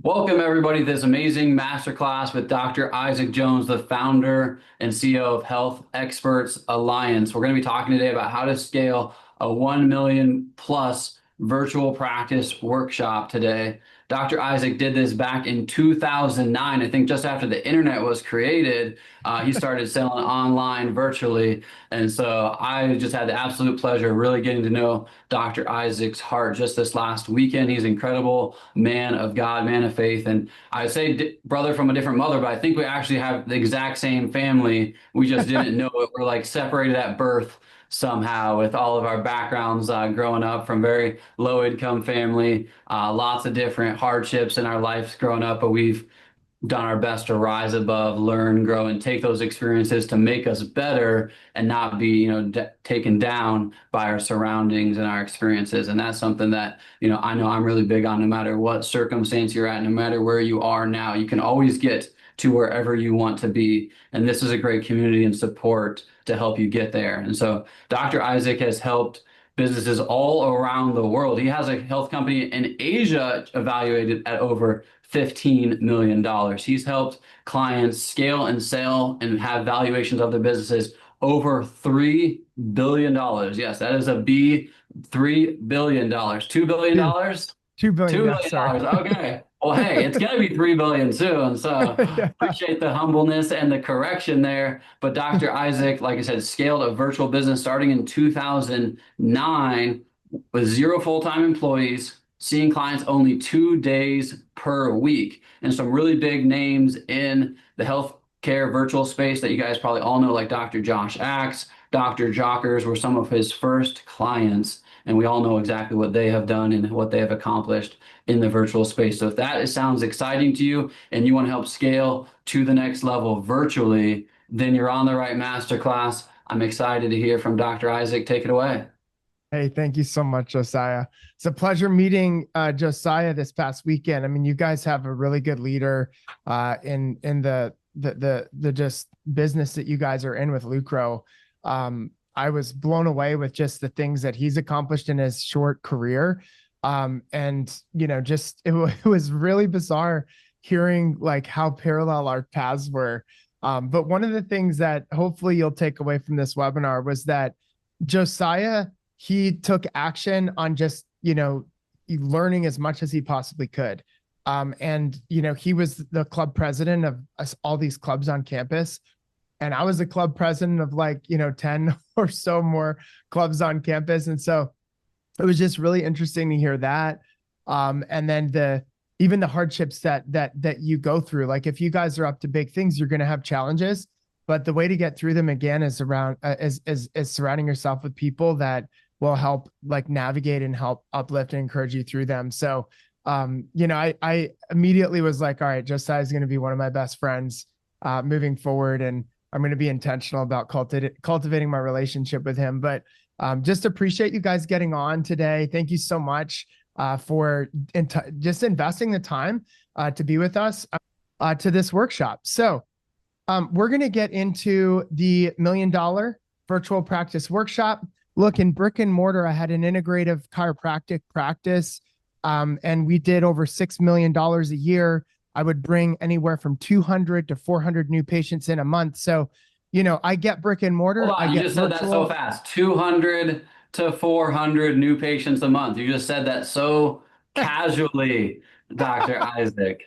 Welcome, everybody, to this amazing masterclass with Dr. Isaac Jones, the founder and CEO of Health Experts Alliance. We're going to be talking today about how to scale a 1 million plus virtual practice workshop today. Dr. Isaac did this back in 2009. I think just after the internet was created, he started selling online virtually. And so I just had the absolute pleasure of really getting to know Dr. Isaac's heart just this last weekend. He's an incredible man of God, man of faith. And I say brother from a different mother, but I think we actually have the exact same family. We just didn't know it. We're like separated at birth somehow with all of our backgrounds growing up from very low income family, lots of different hardships in our lives growing up, but we've done our best to rise above, learn, grow, and take those experiences to make us better and not be, taken down by our surroundings and our experiences. And that's something that, I know I'm really big on. No matter what circumstance you're at, no matter where you are now, you can always get to wherever you want to be. And this is a great community and support to help you get there. And so Dr. Isaac has helped businesses all around the world. He has a health company in Asia evaluated at over $15 million. He's helped clients scale and sell and have valuations of their businesses over $3 billion. Yes, that is a B, $3 billion. $2 billion? Two, $2 2 billion. Yeah, billion. sorry. Okay. Well, hey, it's going to be 3 billion soon. So Yeah. appreciate the humbleness and the correction there. But Dr. Isaac, like I said, scaled a virtual business starting in 2009 with zero full-time employees, seeing clients only 2 days per week. And some really big names in the healthcare virtual space that you guys probably all know, like Dr. Josh Axe, Dr. Jockers were some of his first clients. And we all know exactly what they have done and what they have accomplished in the virtual space. So if that sounds exciting to you and you want to help scale to the next level virtually, then you're on the right masterclass. I'm excited to hear from Dr. Isaac. Take it away. Hey, thank you so much, Josiah. It's a pleasure meeting Josiah this past weekend. I mean, you guys have a really good leader in the just business that you guys are in with Lucro. I was blown away with just the things that he's accomplished in his short career. And just it was really bizarre hearing like how parallel our paths were. But one of the things that hopefully you'll take away from this webinar was that Josiah, he took action on just, learning as much as he possibly could. And he was the club president of all these clubs on campus. And I was the club president of 10 or so more clubs on campus. And so it was just really interesting to hear that. And then even the hardships that you go through, like if you guys are up to big things, you're going to have challenges, but the way to get through them again is is surrounding yourself with people that will help navigate and help uplift and encourage you through them. So, I immediately was like, all right, Josiah is going to be one of my best friends moving forward. And I'm going to be intentional about cultivating my relationship with him. But just appreciate you guys getting on today. Thank you so much for just investing the time to be with us to this workshop. So we're going to get into the $1 million virtual practice workshop. Look, in brick and mortar, I had an integrative chiropractic practice, and we did over $6 million a year. I would bring anywhere from 200 to 400 new patients in a month. So, I get brick and mortar. Hold on, you just said that so fast. 200 to 400 new patients a month. You just said that so casually, Dr. Isaac.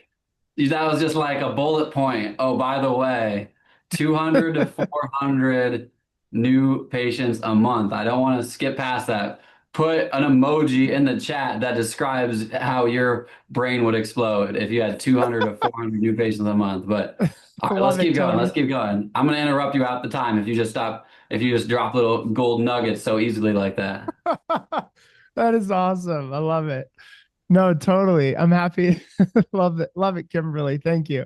That was just like a bullet point. Oh, by the way, 200 to 400 new patients a month. I don't want to skip past that. Put an emoji in the chat that describes how your brain would explode if you had 200 to 400 new patients a month. But all right, let's keep going. Let's keep going. I'm going to interrupt you out the time if you just drop little gold nuggets so easily like that. That is awesome. I love it. No, totally. I'm happy. Love it. Love it, Kimberly. Thank you.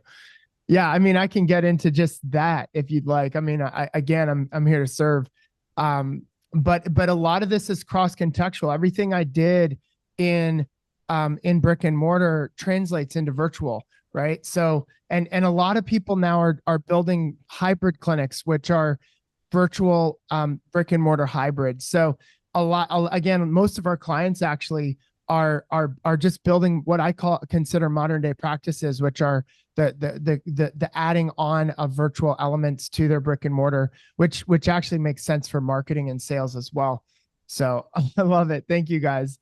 Yeah, I mean, I can get into just that if you'd like. I mean, I'm here to serve. But a lot of this is cross-contextual. Everything I did in brick and mortar translates into virtual, right? So, and a lot of people now are building hybrid clinics, which are virtual brick and mortar hybrids. So again, most of our clients actually are just building what I consider modern day practices, which are the adding on of virtual elements to their brick and mortar, which actually makes sense for marketing and sales as well. So I love it. Thank you guys.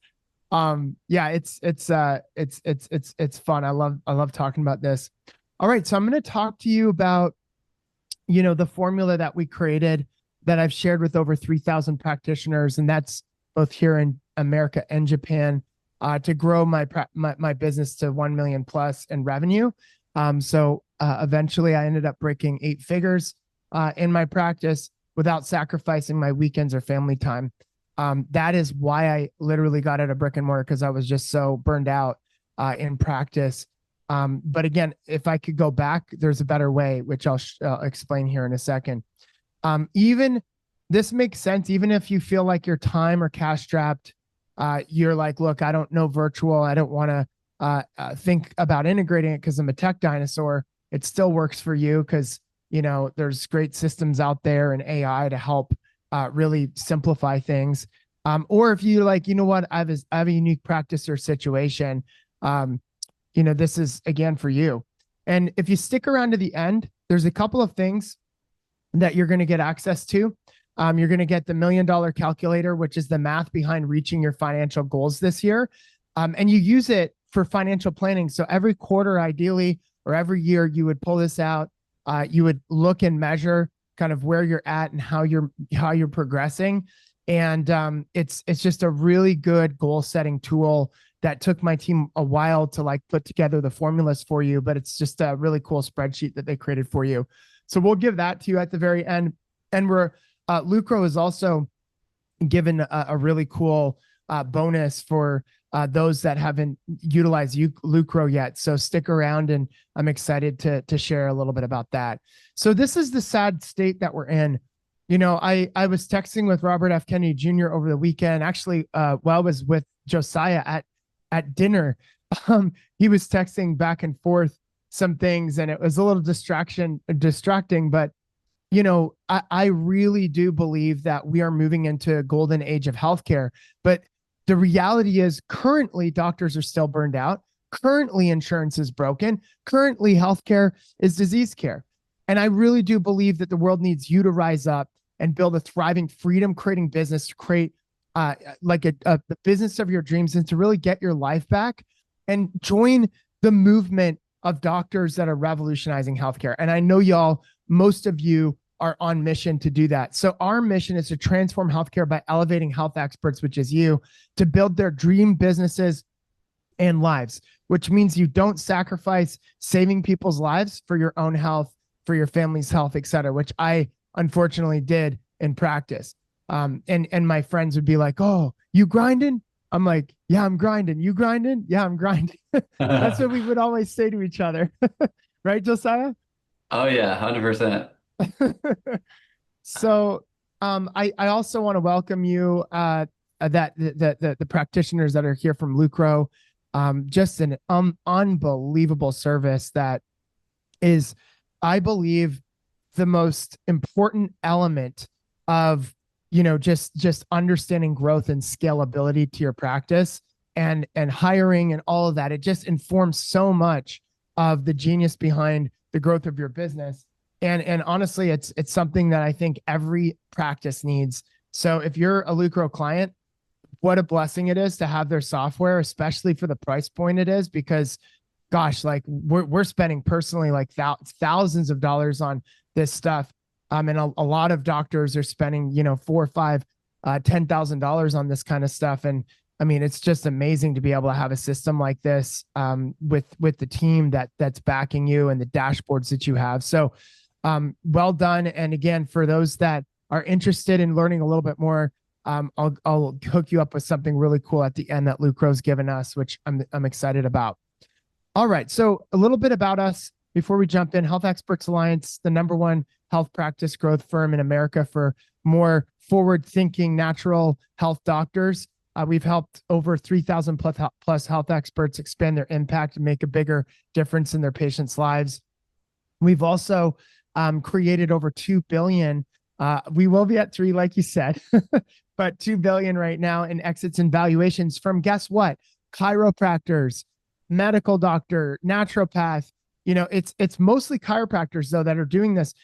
Yeah, it's fun. I love talking about this. All right, so I'm going to talk to you about, the formula that we created that I've shared with over 3,000 practitioners, and that's both here in America and Japan, to grow my business to 1 million plus in revenue. So eventually I ended up breaking 8 figures in my practice without sacrificing my weekends or family time. That is why I literally got out of brick and mortar, because I was just so burned out in practice. But again, if I could go back, there's a better way, which I'll explain here in a second. Even this makes sense. Even if you feel like you're time or cash strapped, you're like, look, I don't know virtual. I don't want to think about integrating it because I'm a tech dinosaur. It still works for you because, there's great systems out there and AI to help really simplify things. Or if you like, what, I have a unique practice or situation, this is again for you. And if you stick around to the end, there's a couple of things that you're going to get access to. You're going to get the $1 million calculator, which is the math behind reaching your financial goals this year. And you use it for financial planning. So every quarter, ideally, or every year, you would pull this out. You would look and measure kind of where you're at and how you're progressing. And it's just a really good goal setting tool that took my team a while to like put together the formulas for you, but it's just a really cool spreadsheet that they created for you. So we'll give that to you at the very end. And Lucro is also given a really cool bonus for those that haven't utilized Lucro yet. So stick around, and I'm excited to share a little bit about that. So this is the sad state that we're in. I was texting with Robert F. Kennedy Jr. over the weekend. Actually, while I was with Josiah at dinner, he was texting back and forth some things, and it was a little distracting, but I really do believe that we are moving into a golden age of healthcare. But the reality is currently doctors are still burned out. Currently insurance is broken. Currently healthcare is disease care. And I really do believe that the world needs you to rise up and build a thriving, freedom creating business to create like the business of your dreams, and to really get your life back and join the movement of doctors that are revolutionizing healthcare. And I know most of you are on mission to do that. So our mission is to transform healthcare by elevating health experts, which is you, to build their dream businesses and lives, which means you don't sacrifice saving people's lives for your own health, for your family's health, et cetera, which I unfortunately did in practice. And my friends would be like, "Oh, you grinding?" I'm like, "Yeah, I'm grinding." "You grinding?" "Yeah, I'm grinding." That's what we would always say to each other. Right, Josiah? Oh yeah, 100%. So I also want to welcome you, the practitioners that are here from Lucro. Just an unbelievable service that is, I believe, the most important element of just understanding growth and scalability to your practice, and hiring and all of that. It just informs so much of the genius behind the growth of your business. And honestly, it's something that I think every practice needs. So if you're a Lucro client, what a blessing it is to have their software, especially for the price point it is, because gosh, like we're spending personally like thousands of dollars on this stuff. And a lot of doctors are spending, $4,000 or $5,000, $10,000 on this kind of stuff. And I mean, it's just amazing to be able to have a system like this with the team that's backing you and the dashboards that you have. So well done. And again, for those that are interested in learning a little bit more, I'll hook you up with something really cool at the end that Lucro's given us, which I'm excited about. All right. So a little bit about us before we jump in. Health Experts Alliance, the #1 health practice growth firm in America for more forward-thinking natural health doctors. We've helped over 3,000 plus health experts expand their impact and make a bigger difference in their patients' lives. We've also created over 2 billion. We will be at 3, like you said, but 2 billion right now in exits and valuations from, guess what? chiropractors, medical doctor, naturopath. It's mostly chiropractors though that are doing this,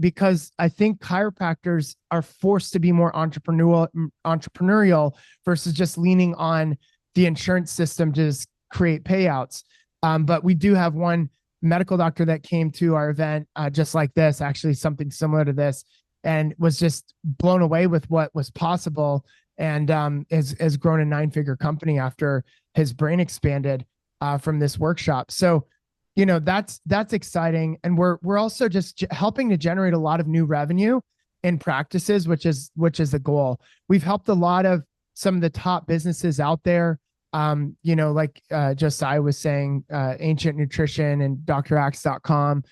because I think chiropractors are forced to be more entrepreneurial versus just leaning on the insurance system to just create payouts. But we do have one medical doctor that came to our event, just like this, actually something similar to this, and was just blown away with what was possible, and has grown a 9-figure company after his brain expanded from this workshop. So, that's exciting, and we're also just helping to generate a lot of new revenue in practices, which is the goal. We've helped a lot of some of the top businesses out there. Like Josiah was saying, Ancient Nutrition and drax.com,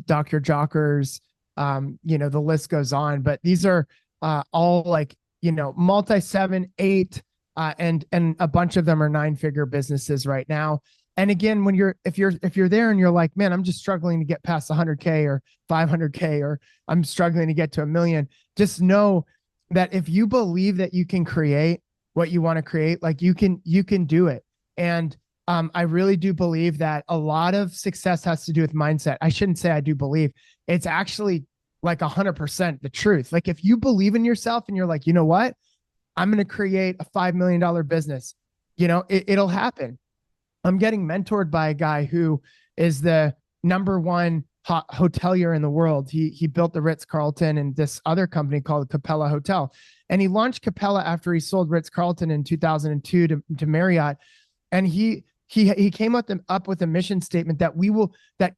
Dr. Jockers, the list goes on, but these are all like, multi 7, 8, and a bunch of them are 9-figure businesses right now. And again, if you're there and you're like, man, I'm just struggling to get past 100K or 500K, or I'm struggling to get to 1 million, just know that if you believe that you can create what you want to create, like you can do it. And I really do believe that a lot of success has to do with mindset. I shouldn't say I do believe. It's actually like 100% the truth. Like if you believe in yourself and you're like, you know what, I'm going to create a $5 million business, it'll happen. I'm getting mentored by a guy who is the #1 hotelier in the world. He built the Ritz-Carlton and this other company called Capella Hotel. And he launched Capella after he sold Ritz-Carlton in 2002 to Marriott. And he came up with a mission statement that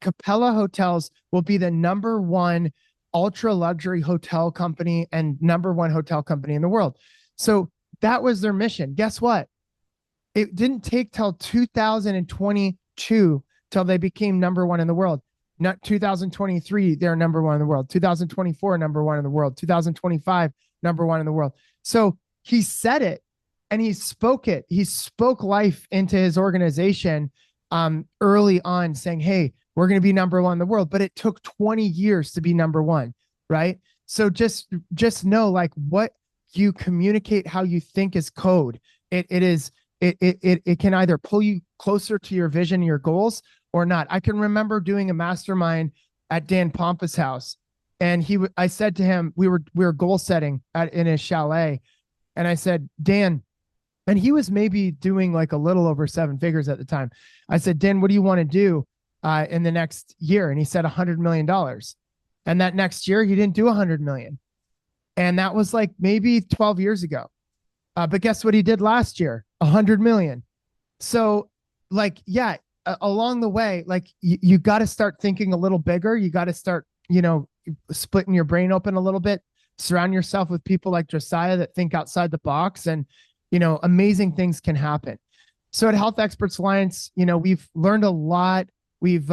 Capella Hotels will be the #1 ultra luxury hotel company and #1 hotel company in the world. So that was their mission. Guess what? It didn't take till 2022 till they became #1 in the world. Not 2023, they're #1 in the world. 2024, #1 in the world. 2025, #1 in the world. So he said it and he spoke it. He spoke life into his organization early on, saying, hey, we're going to be #1 in the world. But it took 20 years to be #1, right? So just know, like, what you communicate, how you think is code. It can either pull you closer to your vision, your goals, or not. I can remember doing a mastermind at Dan Pompa's house, and I said to him, we were goal setting in his chalet, and I said, Dan, and he was maybe doing like a little over 7 figures at the time. I said, Dan, what do you want to do in the next year? And he said $100 million. And that next year, he didn't do 100 million. And that was like maybe 12 years ago. But guess what he did last year? 100 million. So like, yeah, along the way, like you got to start thinking a little bigger. You got to start, splitting your brain open a little bit, surround yourself with people like Josiah that think outside the box, and, amazing things can happen. So at Health Experts Alliance, we've learned a lot. We've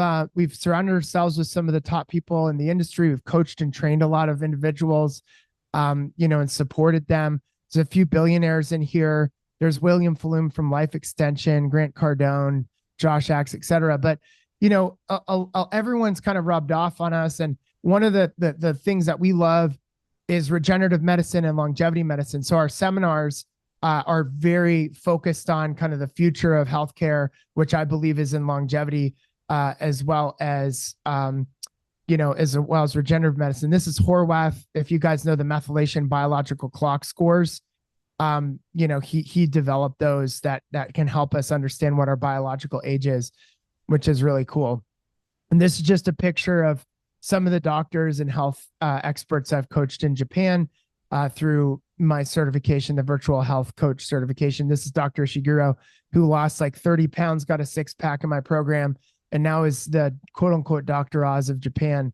surrounded ourselves with some of the top people in the industry. We've coached and trained a lot of individuals, and supported them. There's a few billionaires in here. There's William Falloum from Life Extension, Grant Cardone, Josh Axe, et cetera. But, everyone's kind of rubbed off on us. And one of the things that we love is regenerative medicine and longevity medicine. So our seminars are very focused on kind of the future of healthcare, which I believe is in longevity, as well as regenerative medicine. This is Horwath. If you guys know the methylation biological clock scores, he developed those that can help us understand what our biological age is, which is really cool. And this is just a picture of some of the doctors and health experts I've coached in Japan through my certification, the virtual health coach certification. This is Dr. Ishiguro, who lost like 30 pounds, got a 6-pack in my program, and now is the quote unquote Dr. Oz of Japan.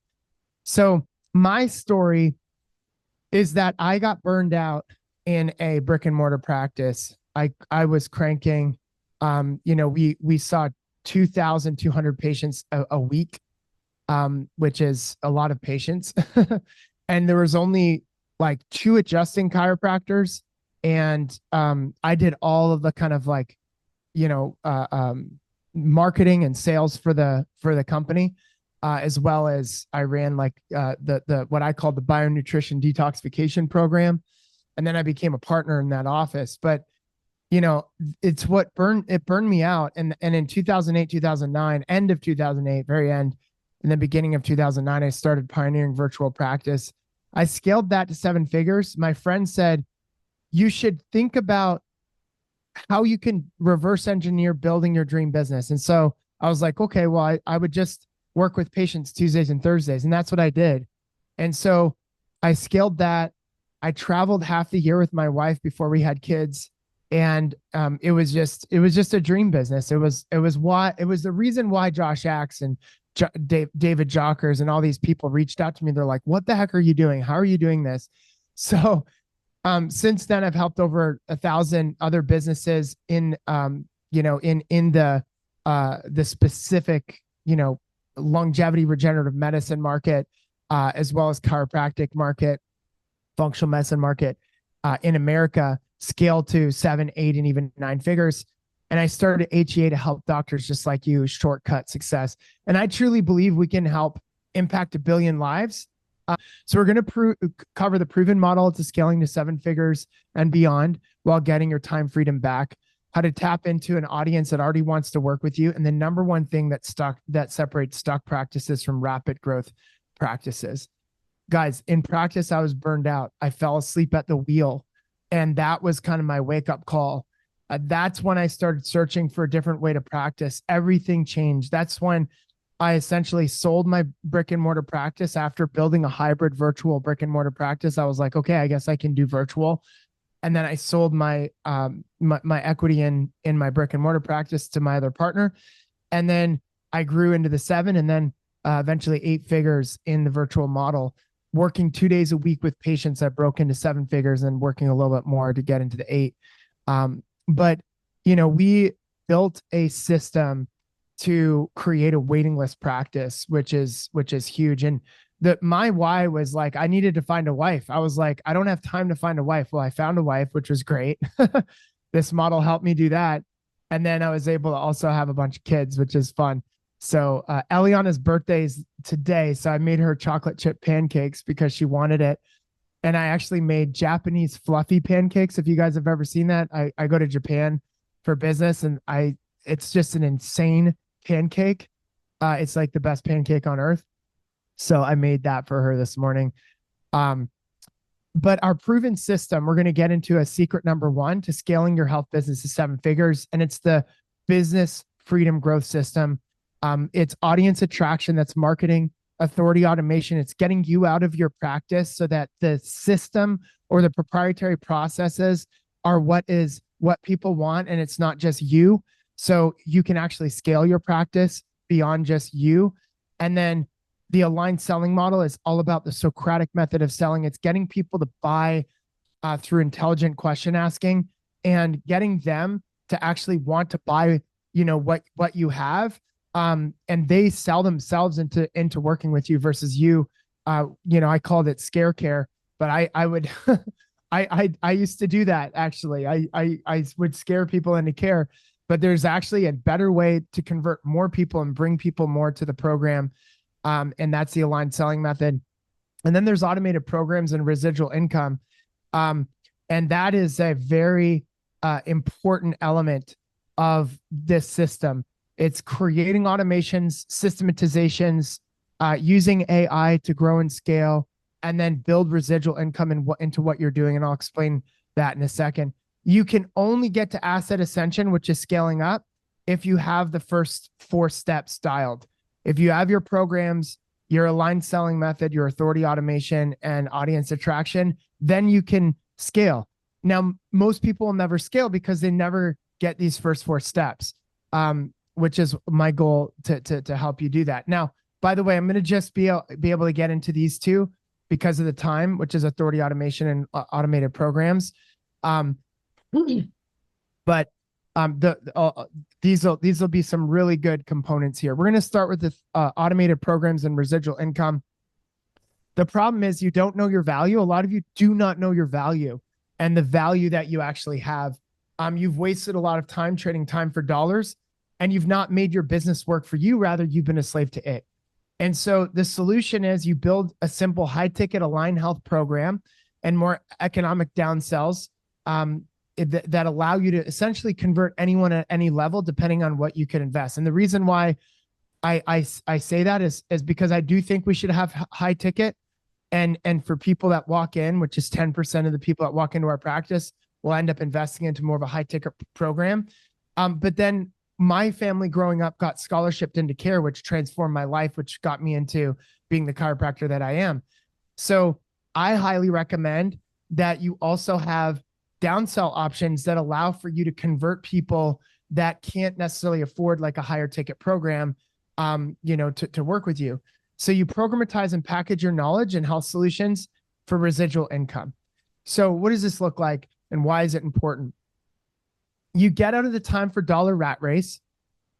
So my story is that I got burned out in a brick and mortar practice. I was cranking, we saw 2,200 patients a week, which is a lot of patients. And there was only like 2 adjusting chiropractors. And I did all of the kind of like, marketing and sales for the company, as well as I ran like the what I call the bionutrition detoxification program. And then I became a partner in that office. But, you know, it's what burned me out. And in 2008, 2009, end of 2008, very end, in the beginning of 2009, I started pioneering virtual practice. I scaled that to seven figures. My friend said, you should think about how you can reverse engineer building your dream business. And so I was like, okay, well, I would just work with patients Tuesdays and Thursdays. And that's what I did. And so I scaled that. I traveled half the year with my wife before we had kids. And it was just a dream business. It was the reason why Josh Axe and David Jockers and all these people reached out to me. They're like, what the heck are you doing? How are you doing this? So since then, I've helped over 1,000 other businesses in, in the specific, longevity regenerative medicine market, as well as chiropractic market, functional medicine market, in America, scale to 7, 8, and even 9 figures. And I started HEA to help doctors just like you shortcut success. And I truly believe we can help impact 1 billion lives. So we're going to cover the proven model to scaling to 7 figures and beyond while getting your time freedom back, how to tap into an audience that already wants to work with you. And the number one thing that separates stuck practices from rapid growth practices. Guys, in practice, I was burned out. I fell asleep at the wheel. And that was kind of my wake-up call. That's when I started searching for a different way to practice. Everything changed. That's when I essentially sold my brick and mortar practice after building a hybrid virtual brick and mortar practice. I was like, okay, I guess I can do virtual. And then I sold my my equity in my brick and mortar practice to my other partner. And then I grew into the 7 and then eventually 8 figures in the virtual model, working 2 days a week with patients that broke into 7 figures and working a little bit more to get into the 8. But, we built a system to create a waiting list practice, which is huge. And my why was like, I needed to find a wife. I was like, I don't have time to find a wife. Well, I found a wife, which was great. This model helped me do that. And then I was able to also have a bunch of kids, which is fun. So Eliana's birthday is today. So I made her chocolate chip pancakes because she wanted it. And I actually made Japanese fluffy pancakes. If you guys have ever seen that, I go to Japan for business and it's just an insane pancake. It's like the best pancake on earth. So I made that for her this morning. But our proven system, we're going to get into a secret number 1 to scaling your health business to 7 figures. And it's the business freedom growth system. It's audience attraction. That's marketing, authority automation. It's getting you out of your practice so that the system or the proprietary processes are what people want. And it's not just you. So you can actually scale your practice beyond just you. And then the aligned selling model is all about the Socratic method of selling. It's getting people to buy through intelligent question asking and getting them to actually want to buy, what you have. And they sell themselves into working with you versus you. I called it scare care, but I would, I used to do that. Actually, I would scare people into care, but there's actually a better way to convert more people and bring people more to the program. And that's the aligned selling method. And then there's automated programs and residual income. And that is a very important element of this system. It's creating automations, systematizations, using AI to grow and scale, and then build residual income into what you're doing. And I'll explain that in a second. You can only get to asset ascension, which is scaling up, if you have the first 4 steps dialed. If you have your programs, your aligned selling method, your authority automation, and audience attraction, then you can scale. Now, most people will never scale because they never get these first 4 steps, which is my goal to help you do that. Now, by the way, I'm going to just be able to get into these 2 because of the time, which is authority automation and automated programs. But these will be some really good components here. We're going to start with the automated programs and residual income. The problem is you don't know your value. A lot of you do not know your value and the value that you actually have. You've wasted a lot of time trading time for dollars, and you've not made your business work for you. Rather, you've been a slave to it. And so the solution is you build a simple high-ticket aligned health program and more economic downsells that allow you to essentially convert anyone at any level, depending on what you can invest. And the reason why I say that is because I do think we should have high ticket, and for people that walk in, which is 10% of the people that walk into our practice, will end up investing into more of a high ticket program. But then my family growing up got scholarshiped into care, which transformed my life, which got me into being the chiropractor that I am. So I highly recommend that you also have downsell options that allow for you to convert people that can't necessarily afford like a higher ticket program, to work with you. So you programatize and package your knowledge and health solutions for residual income. So what does this look like and why is it important? You get out of the time for dollar rat race.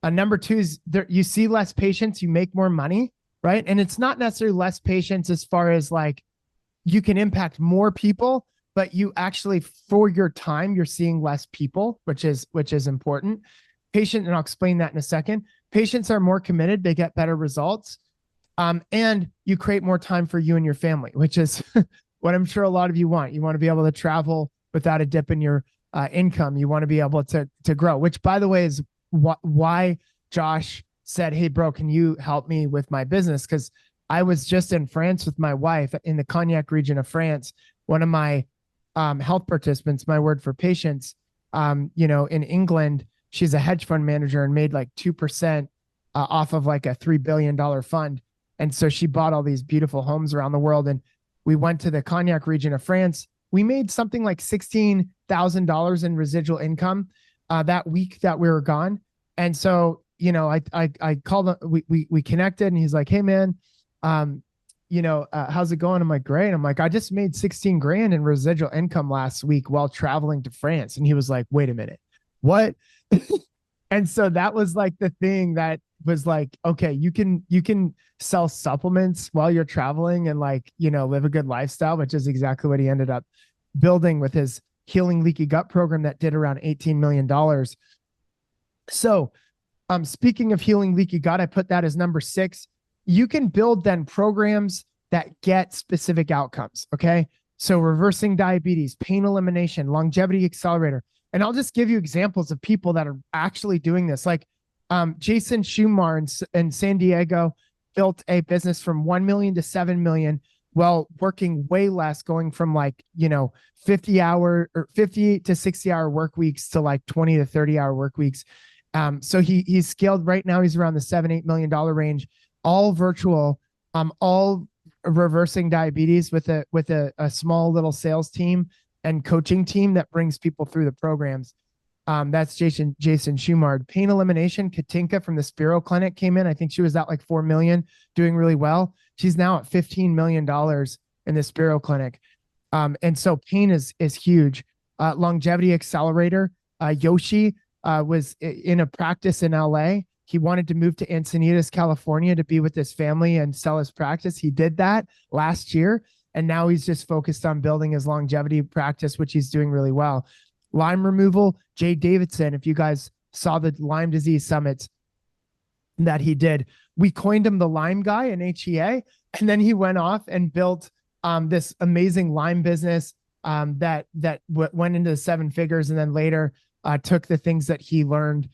Number two is you see less patients, you make more money, right? And it's not necessarily less patients as far as like you can impact more people, but you actually, for your time, you're seeing less people, which is important. And I'll explain that in a second. Patients are more committed, they get better results. And you create more time for you and your family, which is what I'm sure a lot of you want. You want to be able to travel without a dip in your income. You want to be able to grow, which by the way is why Josh said, hey bro, can you help me with my business? Because I was just in France with my wife in the Cognac region of France. One of my health participants, my word for patients, in England, she's a hedge fund manager and made like 2% off of like a $3 billion fund. And so she bought all these beautiful homes around the world. And we went to the Cognac region of France. We made something like $16,000 in residual income that week that we were gone. And so, I called him, we connected and he's like, hey man, how's it going? I'm like, great. I'm like, I just made 16 grand in residual income last week while traveling to France. And he was like, wait a minute, what? And so that was like the thing that was like, okay, you can sell supplements while you're traveling and live a good lifestyle, which is exactly what he ended up building with his healing leaky gut program that did around $18 million. So speaking of healing leaky gut, I put that as number 6. You can build then programs that get specific outcomes. Okay. So reversing diabetes, pain elimination, longevity accelerator. And I'll just give you examples of people that are actually doing this. Like Jason Schumar in San Diego built a business from 1 million to 7 million while working way less, going from 50 to 60 hour work weeks to like 20 to 30 hour work weeks. So he's scaled right now. He's around the $7-8 million range, all virtual, all reversing diabetes with a small little sales team and coaching team that brings people through the programs. That's Jason Schumard. Pain elimination, Katinka from the Spiro Clinic came in. I think she was at like 4 million, doing really well. She's now at $15 million in the Spiro Clinic. And so pain is huge. Longevity accelerator, Yoshi was in a practice in LA. He wanted to move to Encinitas, California to be with his family and sell his practice. He did that last year. And now he's just focused on building his longevity practice, which he's doing really well. Lyme removal, Jay Davidson, if you guys saw the Lyme disease summits that he did, we coined him the Lyme guy in HEA. And then he went off and built this amazing Lyme business that went into the 7 figures. And then later took the things that he learned,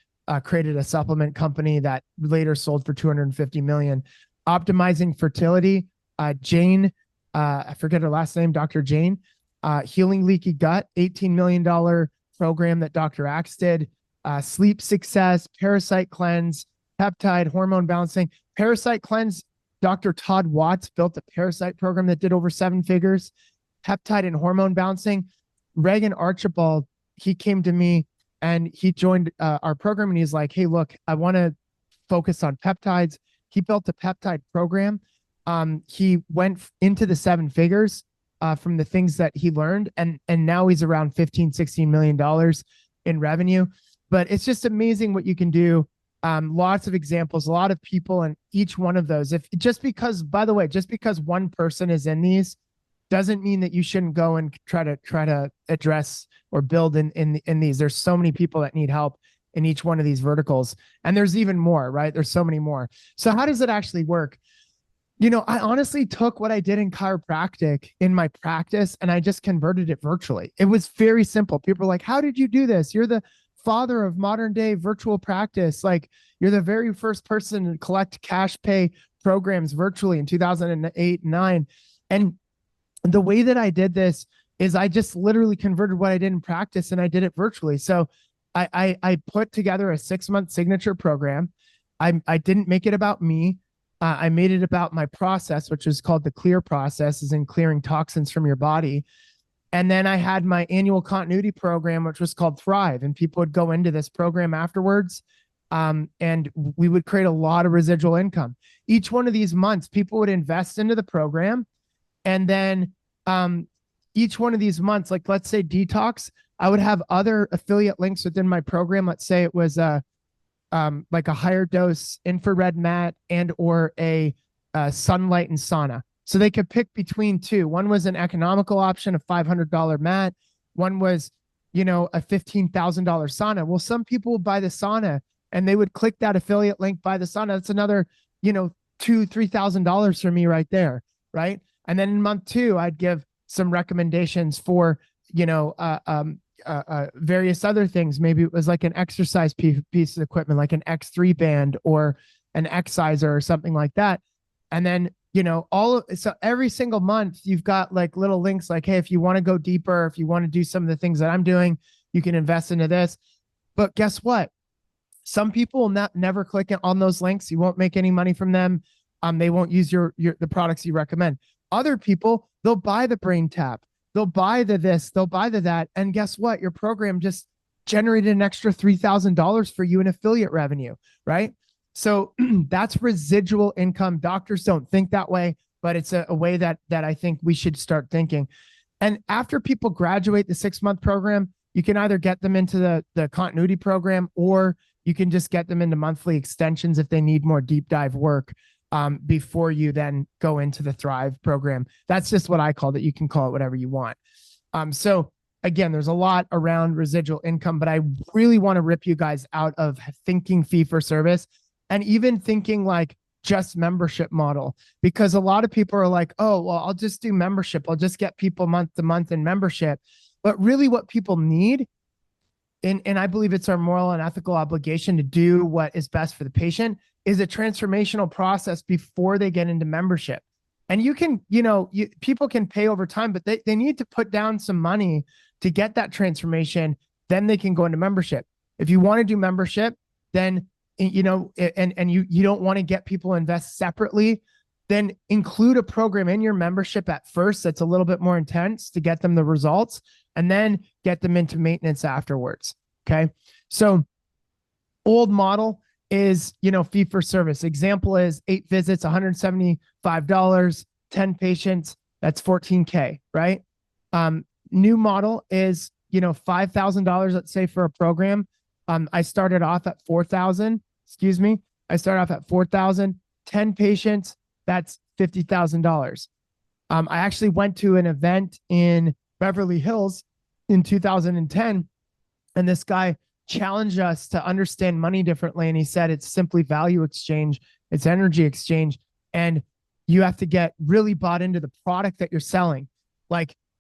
created a supplement company that later sold for 250 million. Optimizing fertility, Jane, I forget her last name, Dr. Jane, healing leaky gut, $18 million program that Dr. Axe did, sleep success, parasite cleanse, peptide, hormone balancing. Parasite cleanse, Dr. Todd Watts built a parasite program that did over 7 figures. Peptide and hormone balancing. Reagan Archibald, he came to me and he joined our program and he's like, hey, look, I want to focus on peptides. He built a peptide program. He went into the 7 figures from the things that he learned. And now he's around $15-16 million in revenue. But it's just amazing what you can do. Lots of examples, a lot of people in each one of those. By the way, just because one person is in these doesn't mean that you shouldn't go and try to address or build in these. There's so many people that need help in each one of these verticals. And there's even more, right? There's so many more. So how does it actually work? I honestly took what I did in chiropractic in my practice and I just converted it virtually. It was very simple. People were like, how did you do this? You're the father of modern day virtual practice. Like, you're the very first person to collect cash pay programs virtually in 2008 and 9. And the way that I did this is I just literally converted what I did in practice and I did it virtually. So I put together a 6-month signature program. I didn't make it about me. I made it about my process, which is called the clear process, is in clearing toxins from your body. And then I had my annual continuity program, which was called Thrive. And people would go into this program afterwards. And we would create a lot of residual income. Each one of these months, people would invest into the program. And then each one of these months, like let's say detox, I would have other affiliate links within my program. Let's say it was like a higher dose infrared mat and or a sunlight and sauna. So they could pick between two. One was an economical option, a $500 mat. One was, a $15,000 sauna. Well, some people would buy the sauna and they would click that affiliate link, buy the sauna. That's another, $2,000-$3,000 for me right there. Right. And then in month 2, I'd give some recommendations for, various other things. Maybe it was like an exercise piece of equipment, like an X3 band or an Exciser or something like that. And then, so every single month you've got like little links like, hey, if you want to go deeper, if you want to do some of the things that I'm doing, you can invest into this. But guess what? Some people will never click on those links. You won't make any money from them. They won't use the products you recommend. Other people, they'll buy the brain tap. They'll buy the this, they'll buy the that. And guess what? Your program just generated an extra $3,000 for you in affiliate revenue, right? So that's residual income. Doctors don't think that way, but it's a way that I think we should start thinking. And after people graduate the 6-month program, you can either get them into the continuity program, or you can just get them into monthly extensions if they need more deep dive work. Before you then go into the Thrive program. That's just what I call it. You can call it whatever you want. So again, there's a lot around residual income, but I really want to rip you guys out of thinking fee for service and even thinking like just membership model, because a lot of people are like, oh, well, I'll just do membership. I'll just get people month to month in membership. But really what people need, and I believe it's our moral and ethical obligation to do what is best for the patient, is a transformational process before they get into membership. And you can, people can pay over time, but they need to put down some money to get that transformation. Then they can go into membership. If you want to do membership, then, and you don't want to get people to invest separately, then include a program in your membership at first that's a little bit more intense to get them the results, and then get them into maintenance afterwards. Okay. So old model is, fee for service. Example is 8 visits, $175, 10 patients, that's $14K, right? New model is, $5,000, let's say, for a program. I started off at 4,000, I started off at 4,000, 10 patients, that's $50,000. I actually went to an event in Beverly Hills in 2010, and this guy challenged us to understand money differently. And he said, it's simply value exchange. It's energy exchange. And you have to get really bought into the product that you're selling.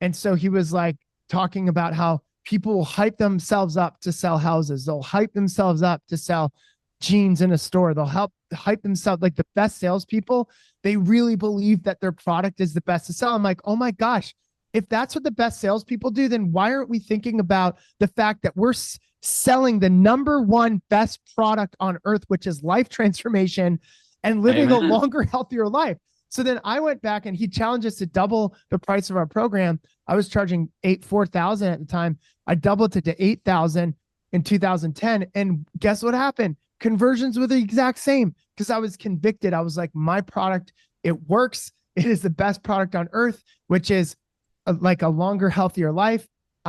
And so he was like talking about how people will hype themselves up to sell houses. They'll hype themselves up to sell jeans in a store. They'll hype themselves, like the best salespeople. They really believe that their product is the best to sell. I'm like, oh my gosh, if that's what the best salespeople do, then why aren't we thinking about the fact that we're selling the number one best product on earth, which is life transformation and living Amen. a longer, healthier life? So then I went back and he challenged us to double the price of our program. I was charging $4,000 at the time. I doubled it to $8,000 in 2010. And guess what happened? Conversions were the exact same, because I was convicted. I was like, my product, it works. It is the best product on earth, which is like a longer, healthier life.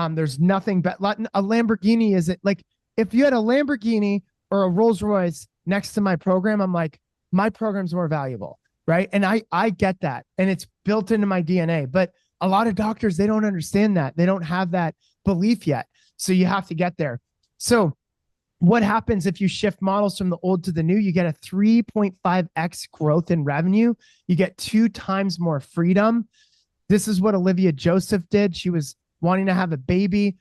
There's nothing but a Lamborghini isn't like, if you had a Lamborghini or a Rolls Royce next to my program, I'm like, my program's more valuable. Right. And I get that. And it's built into my DNA, but a lot of doctors, they don't understand that. They don't have that belief yet. So you have to get there. So what happens if you shift models from the old to the new? You get a 3.5x growth in revenue. You get 2 times more freedom. This is what Olivia Joseph did. She was wanting to have a baby.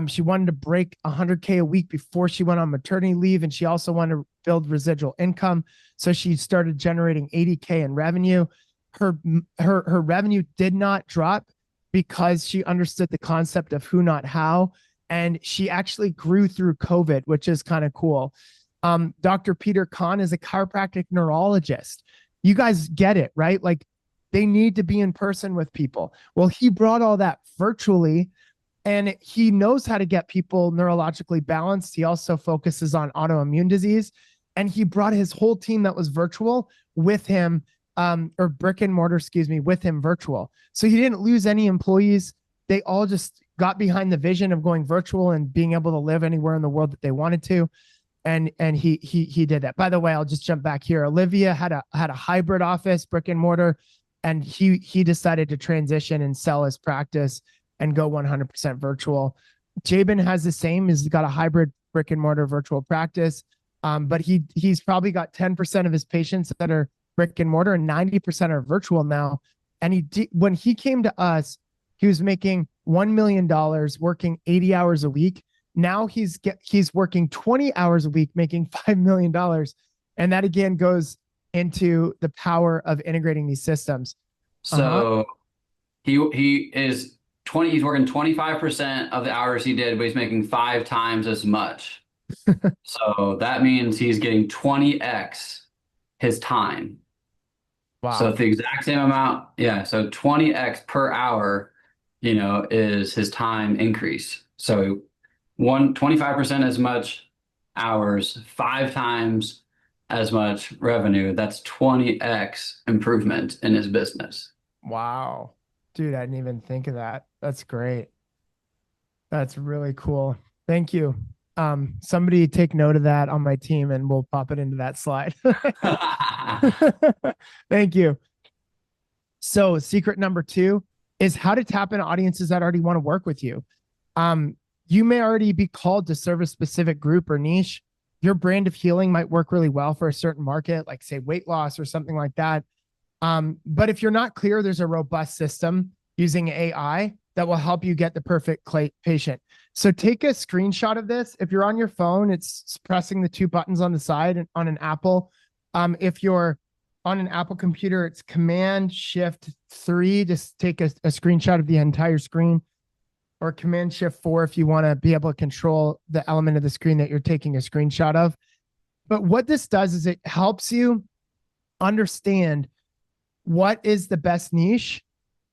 She wanted to break 100K a week before she went on maternity leave. And she also wanted to build residual income. So she started generating 80K in revenue. Her revenue did not drop because she understood the concept of who, not how. And she actually grew through COVID, which is kind of cool. Dr. Peter Kahn is a chiropractic neurologist. You guys get it, right? Like, they need to be in person with people. Well, he brought all that virtually, and he knows how to get people neurologically balanced. He also focuses on autoimmune disease, and he brought his whole team that was virtual with him, or brick and mortar, with him virtual. So he didn't lose any employees. They all just got behind the vision of going virtual and being able to live anywhere in the world that they wanted to. And he did that. By the way, I'll just jump back here. Olivia had a hybrid office, brick and mortar, and he decided to transition and sell his practice and go 100% virtual. Jabin has the same. He's got a hybrid brick and mortar virtual practice, but he's probably got 10% of his patients that are brick and mortar, and 90% are virtual now. And when he came to us, he was making $1 million, working 80 hours a week. Now he's working 20 hours a week, making $5 million. And that again goes into the power of integrating these systems. So he is 20, he's working 25% of the hours he did, but he's making 5 times as much. So that means he's getting 20x his time. Wow. So it's the exact same amount. Yeah. So 20x per hour, is his time increase. So 25% as much hours, 5 times as much revenue. That's 20x improvement in his business. Wow. Dude, I didn't even think of that. That's great. That's really cool. Thank you. Somebody take note of that on my team and we'll pop it into that slide. Thank you. So secret number 2 is how to tap into audiences that already want to work with you. You may already be called to serve a specific group or niche. Your brand of healing might work really well for a certain market, like say weight loss or something like that. But if you're not clear, there's a robust system using AI that will help you get the perfect patient. So take a screenshot of this. If you're on your phone, it's pressing the 2 buttons on the side and on an Apple. If you're on an Apple computer, it's Command-Shift-3 to take a screenshot of the entire screen, or Command-Shift-4 if you want to be able to control the element of the screen that you're taking a screenshot of. But what this does is it helps you understand what is the best niche,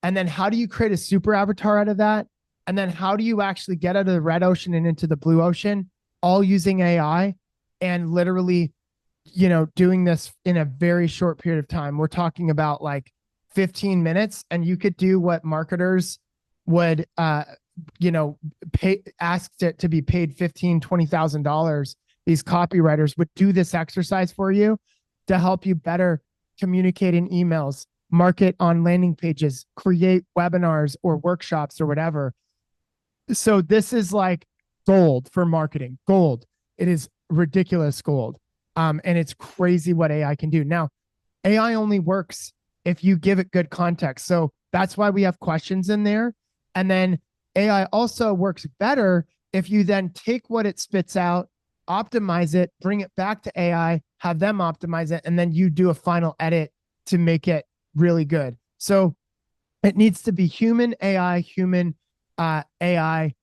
and then how do you create a super avatar out of that? And then how do you actually get out of the red ocean and into the blue ocean, all using AI and literally, doing this in a very short period of time. We're talking about like 15 minutes, and you could do what marketers would, ask to be paid $15,000, $20,000. These copywriters would do this exercise for you to help you better communicate in emails, market on landing pages, create webinars or workshops or whatever. So this is like gold for marketing. Gold. It is ridiculous gold. And it's crazy what AI can do. Now, AI only works if you give it good context. So that's why we have questions in there. And then AI also works better if you then take what it spits out, optimize it, bring it back to AI, have them optimize it, and then you do a final edit to make it really good. So it needs to be human AI, human AI,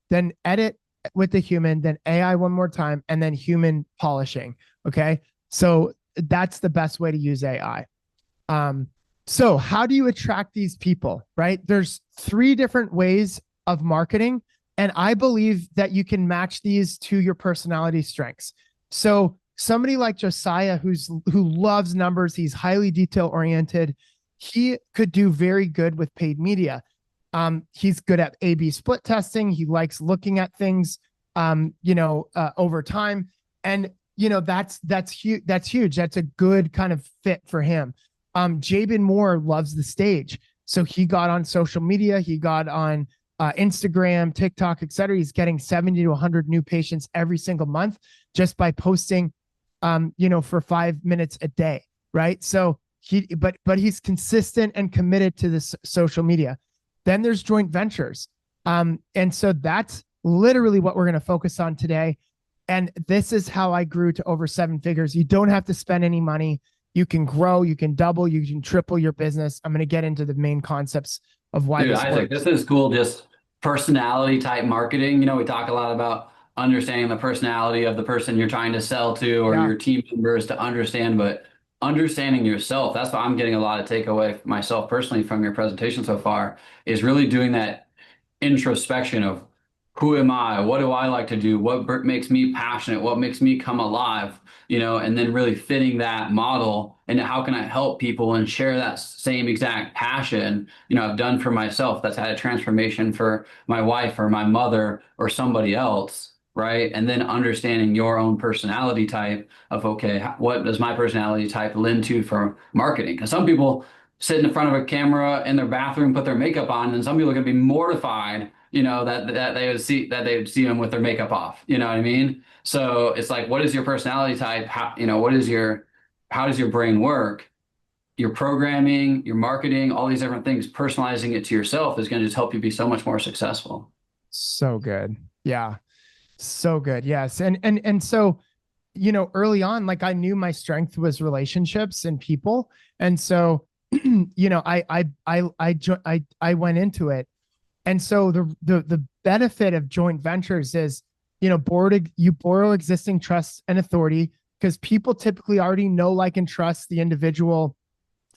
then edit with the human, then AI one more time, and then human polishing. Okay. So that's the best way to use AI. So how do you attract these people, right? There's 3 different ways of marketing, and I believe that you can match these to your personality strengths. So somebody like Josiah, who loves numbers, he's highly detail oriented. He could do very good with paid media. He's good at A/B split testing. He likes looking at things, over time. And, that's huge. That's huge. That's a good kind of fit for him. Jabin Moore loves the stage. So he got on social media. He got on Instagram, TikTok, et cetera. He's getting 70 to 100 new patients every single month just by posting, for 5 minutes a day, right? So but he's consistent and committed to this social media. Then there's joint ventures. And so that's literally what we're going to focus on today. And this is how I grew to over 7 figures. You don't have to spend any money. You can grow, you can double, you can triple your business. I'm going to get into the main concepts of why this Isaac, works. this is cool. Just personality type marketing. We talk a lot about understanding the personality of the person you're trying to sell to or Yeah. your team members to understand, but understanding yourself, that's what I'm getting a lot of takeaway myself personally from your presentation so far, is really doing that introspection of who am I? What do I like to do? What makes me passionate? What makes me come alive? And then really fitting that model and how can I help people and share that same exact passion, I've done for myself that's had a transformation for my wife or my mother or somebody else, right? And then understanding your own personality type of, okay, what does my personality type lend to for marketing? Because some people sit in front of a camera in their bathroom, put their makeup on, and some people are going to be mortified, that they would see them with their makeup off. You know what I mean? So it's like, what is your personality type? How does your brain work? Your programming, your marketing, all these different things, personalizing it to yourself is going to just help you be so much more successful. So good. Yeah. So good. Yes. And so, early on, like I knew my strength was relationships and people. And so, I went into it. And so the benefit of joint ventures is, you borrow existing trust and authority because people typically already know, like, and trust the individual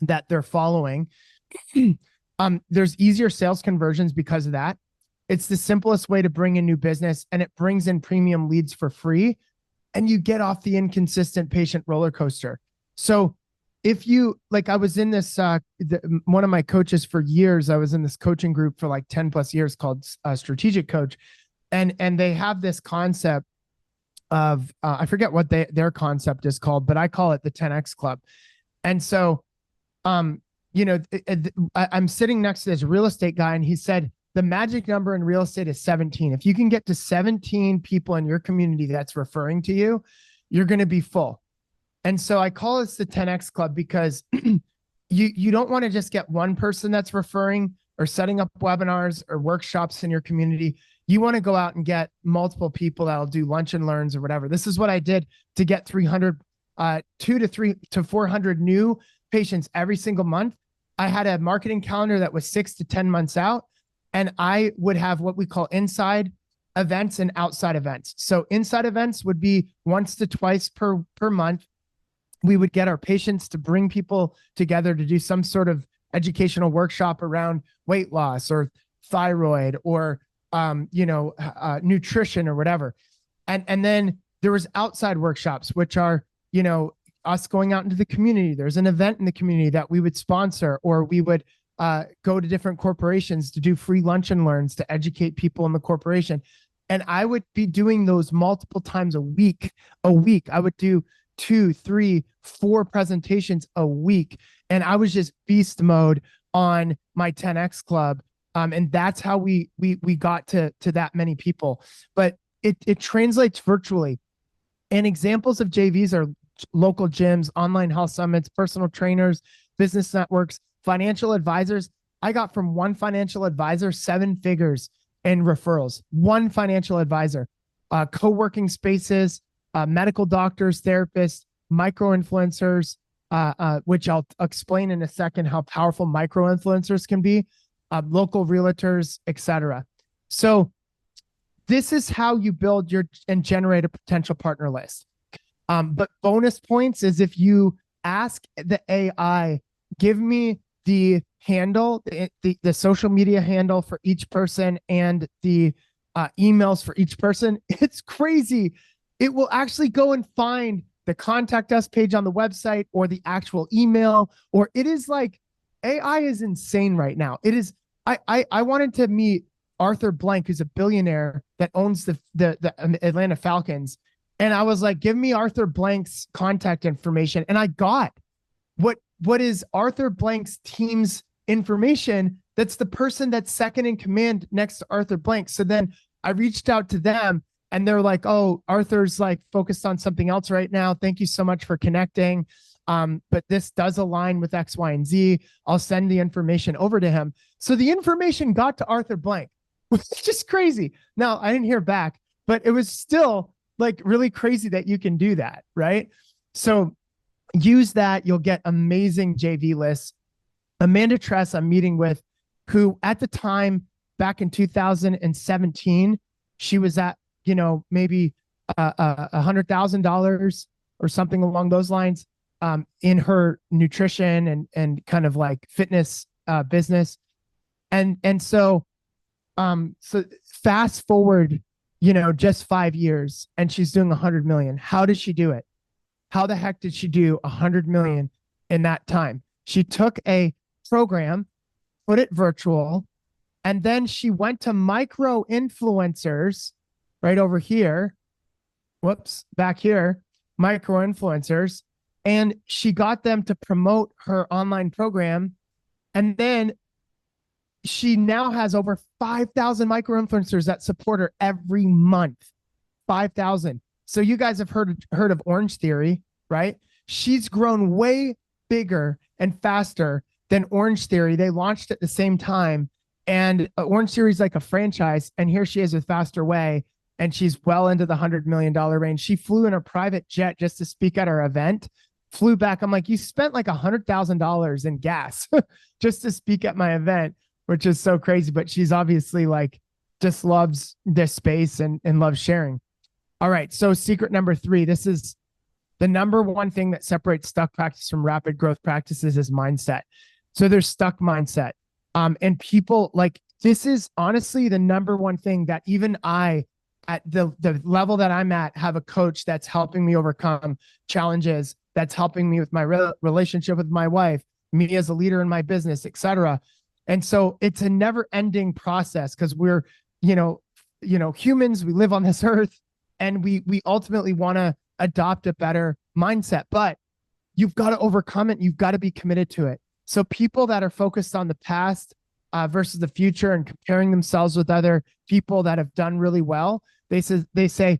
that they're following. There's easier sales conversions because of that. It's the simplest way to bring in new business, and it brings in premium leads for free, and you get off the inconsistent patient roller coaster. So if you, like, I was in this, one of my coaches for years, I was in this coaching group for like 10 plus years called Strategic Coach. And they have this concept of, I forget what their concept is called, but I call it the 10X Club. And so, I'm sitting next to this real estate guy, and he said, the magic number in real estate is 17. If you can get to 17 people in your community that's referring to you, you're going to be full. And so I call this the 10X Club because you don't want to just get one person that's referring or setting up webinars or workshops in your community. You want to go out and get multiple people that'll do lunch and learns or whatever. This is what I did to get 200 to 400 new patients every single month. I had a marketing calendar that was 6 to 10 months out, and I would have what we call inside events and outside events. So inside events would be once to twice per month. We would get our patients to bring people together to do some sort of educational workshop around weight loss or thyroid or, nutrition or whatever. And then there was outside workshops, which are, us going out into the community. There's an event in the community that we would sponsor, or we would go to different corporations to do free lunch and learns to educate people in the corporation. And I would be doing those multiple times a week. I would do 2, 3, 4 presentations a week. And I was just beast mode on my 10X Club. And that's how we got to that many people. But it translates virtually. And examples of JVs are local gyms, online health summits, personal trainers, business networks, financial advisors. I got from one financial advisor 7 figures in referrals. One financial advisor, co-working spaces, medical doctors, therapists, micro-influencers, which I'll explain in a second how powerful micro-influencers can be, local realtors, etc. So this is how you build and generate a potential partner list. But bonus points is if you ask the AI, give me the handle, the social media handle for each person and the emails for each person. It's crazy. It will actually go and find the contact us page on the website or the actual email, or it is like, AI is insane right now. It is, I wanted to meet Arthur Blank, who's a billionaire that owns the Atlanta Falcons. And I was like, give me Arthur Blank's contact information. And I got what is Arthur Blank's team's information That's the person that's second in command next to Arthur Blank. So then I reached out to them and they're like, oh, Arthur's like focused on something else right now. Thank you so much for connecting. But this does align with X, Y, and Z. I'll send the information over to him. So the information got to Arthur Blank, which is just crazy. Now, I didn't hear back, but it was still like really crazy that you can do that, right? So use that. You'll get amazing JV lists. Amanda Tress, I'm meeting with, who at the time back in 2017, she was at, maybe $100,000 or something along those lines in her nutrition and kind of like fitness business. And so fast forward, just 5 years and she's doing 100 million. How did she do it? How the heck did she do 100 million in that time? She took a program, put it virtual, and then she went to micro influencers right over here. Whoops, back here, micro influencers. And she got them to promote her online program. And then she now has over 5,000 micro influencers that support her every month. 5,000. So you guys have heard of Orange Theory, right? She's grown way bigger and faster than Orange Theory. They launched at the same time. And Orange Theory is like a franchise. And here she is with Faster Way. And she's well into the $100 million range. She flew in a private jet just to speak at our event, flew back. I'm like, you spent like $100,000 in gas just to speak at my event, which is so crazy. But she's obviously like, just loves this space and loves sharing. All right. So secret number 3, this is the number one thing that separates stuck practice from rapid growth practices is mindset. So there's stuck mindset. And people like, this is honestly the number one thing that even I, at the level that I'm at, have a coach that's helping me overcome challenges, that's helping me with my relationship with my wife, me as a leader in my business, etc. And so it's a never ending process because we're, humans, we live on this earth and we ultimately want to adopt a better mindset, but you've got to overcome it. You've got to be committed to it. So people that are focused on the past versus the future and comparing themselves with other people that have done really well, they say,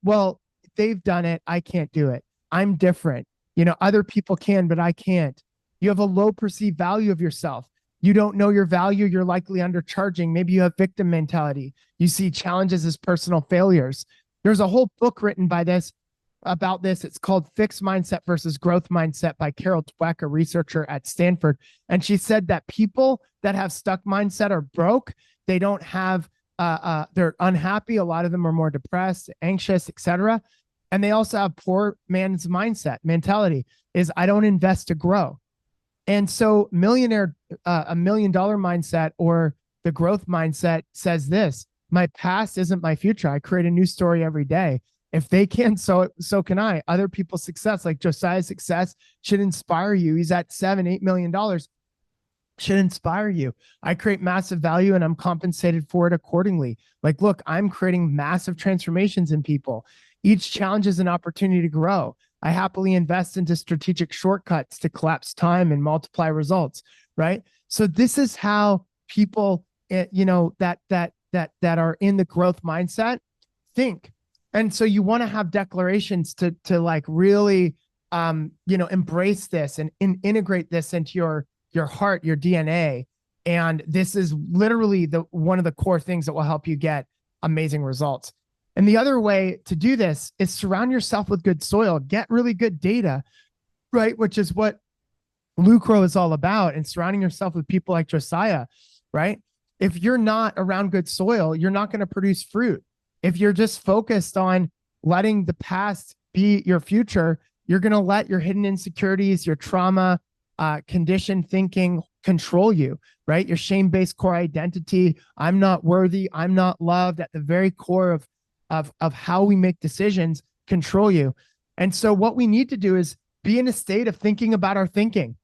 well, they've done it. I can't do it. I'm different. Other people can, but I can't. You have a low perceived value of yourself. You don't know your value. You're likely undercharging. Maybe you have victim mentality. You see challenges as personal failures. There's a whole book written about this. It's called Fixed Mindset versus Growth Mindset by Carol Dweck, a researcher at Stanford. And she said that people that have stuck mindset are broke. They don't have, they're unhappy. A lot of them are more depressed, anxious, etc. And they also have poor man's mentality is I don't invest to grow. And so a $1 million mindset or the growth mindset says this: my past isn't my future. I create a new story every day. If they can, so can I. Other people's success, like Josiah's success, should inspire you. He's at $7-8 million. Should inspire you. I create massive value and I'm compensated for it accordingly. Like, look, I'm creating massive transformations in people. Each challenge is an opportunity to grow. I happily invest into strategic shortcuts to collapse time and multiply results, right? So this is how people, that are in the growth mindset think. And so you want to have declarations to like really, embrace this and integrate this into your heart, your DNA. And this is literally one of the core things that will help you get amazing results. And the other way to do this is surround yourself with good soil, get really good data, right? Which is what Lucro is all about, and surrounding yourself with people like Josiah, right? If you're not around good soil, you're not going to produce fruit. If you're just focused on letting the past be your future, you're going to let your hidden insecurities, your trauma, conditioned thinking control you, right? Your shame-based core identity. I'm not worthy. I'm not loved. At the very core of how we make decisions control you. And so what we need to do is be in a state of thinking about our thinking.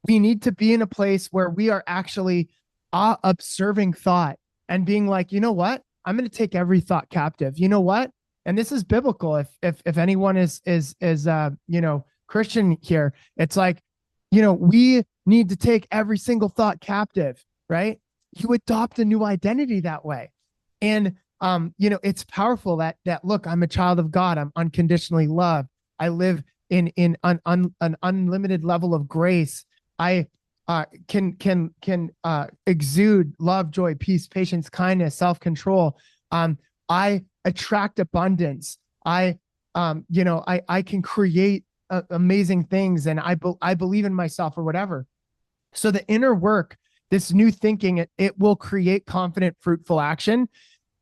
We need to be in a place where we are actually observing thought and being like, you know what? I'm going to take every thought captive. You know what? And this is biblical. If anyone is Christian here, it's like, we need to take every single thought captive, right? you adopt a new identity that way. And it's powerful that look, I'm a child of God. I'm unconditionally loved. I live in an unlimited level of grace. I can exude love, joy, peace, patience, kindness, self-control. I attract abundance. I can create amazing things, and I believe in myself, or whatever. So the inner work, this new thinking, it will create confident, fruitful action.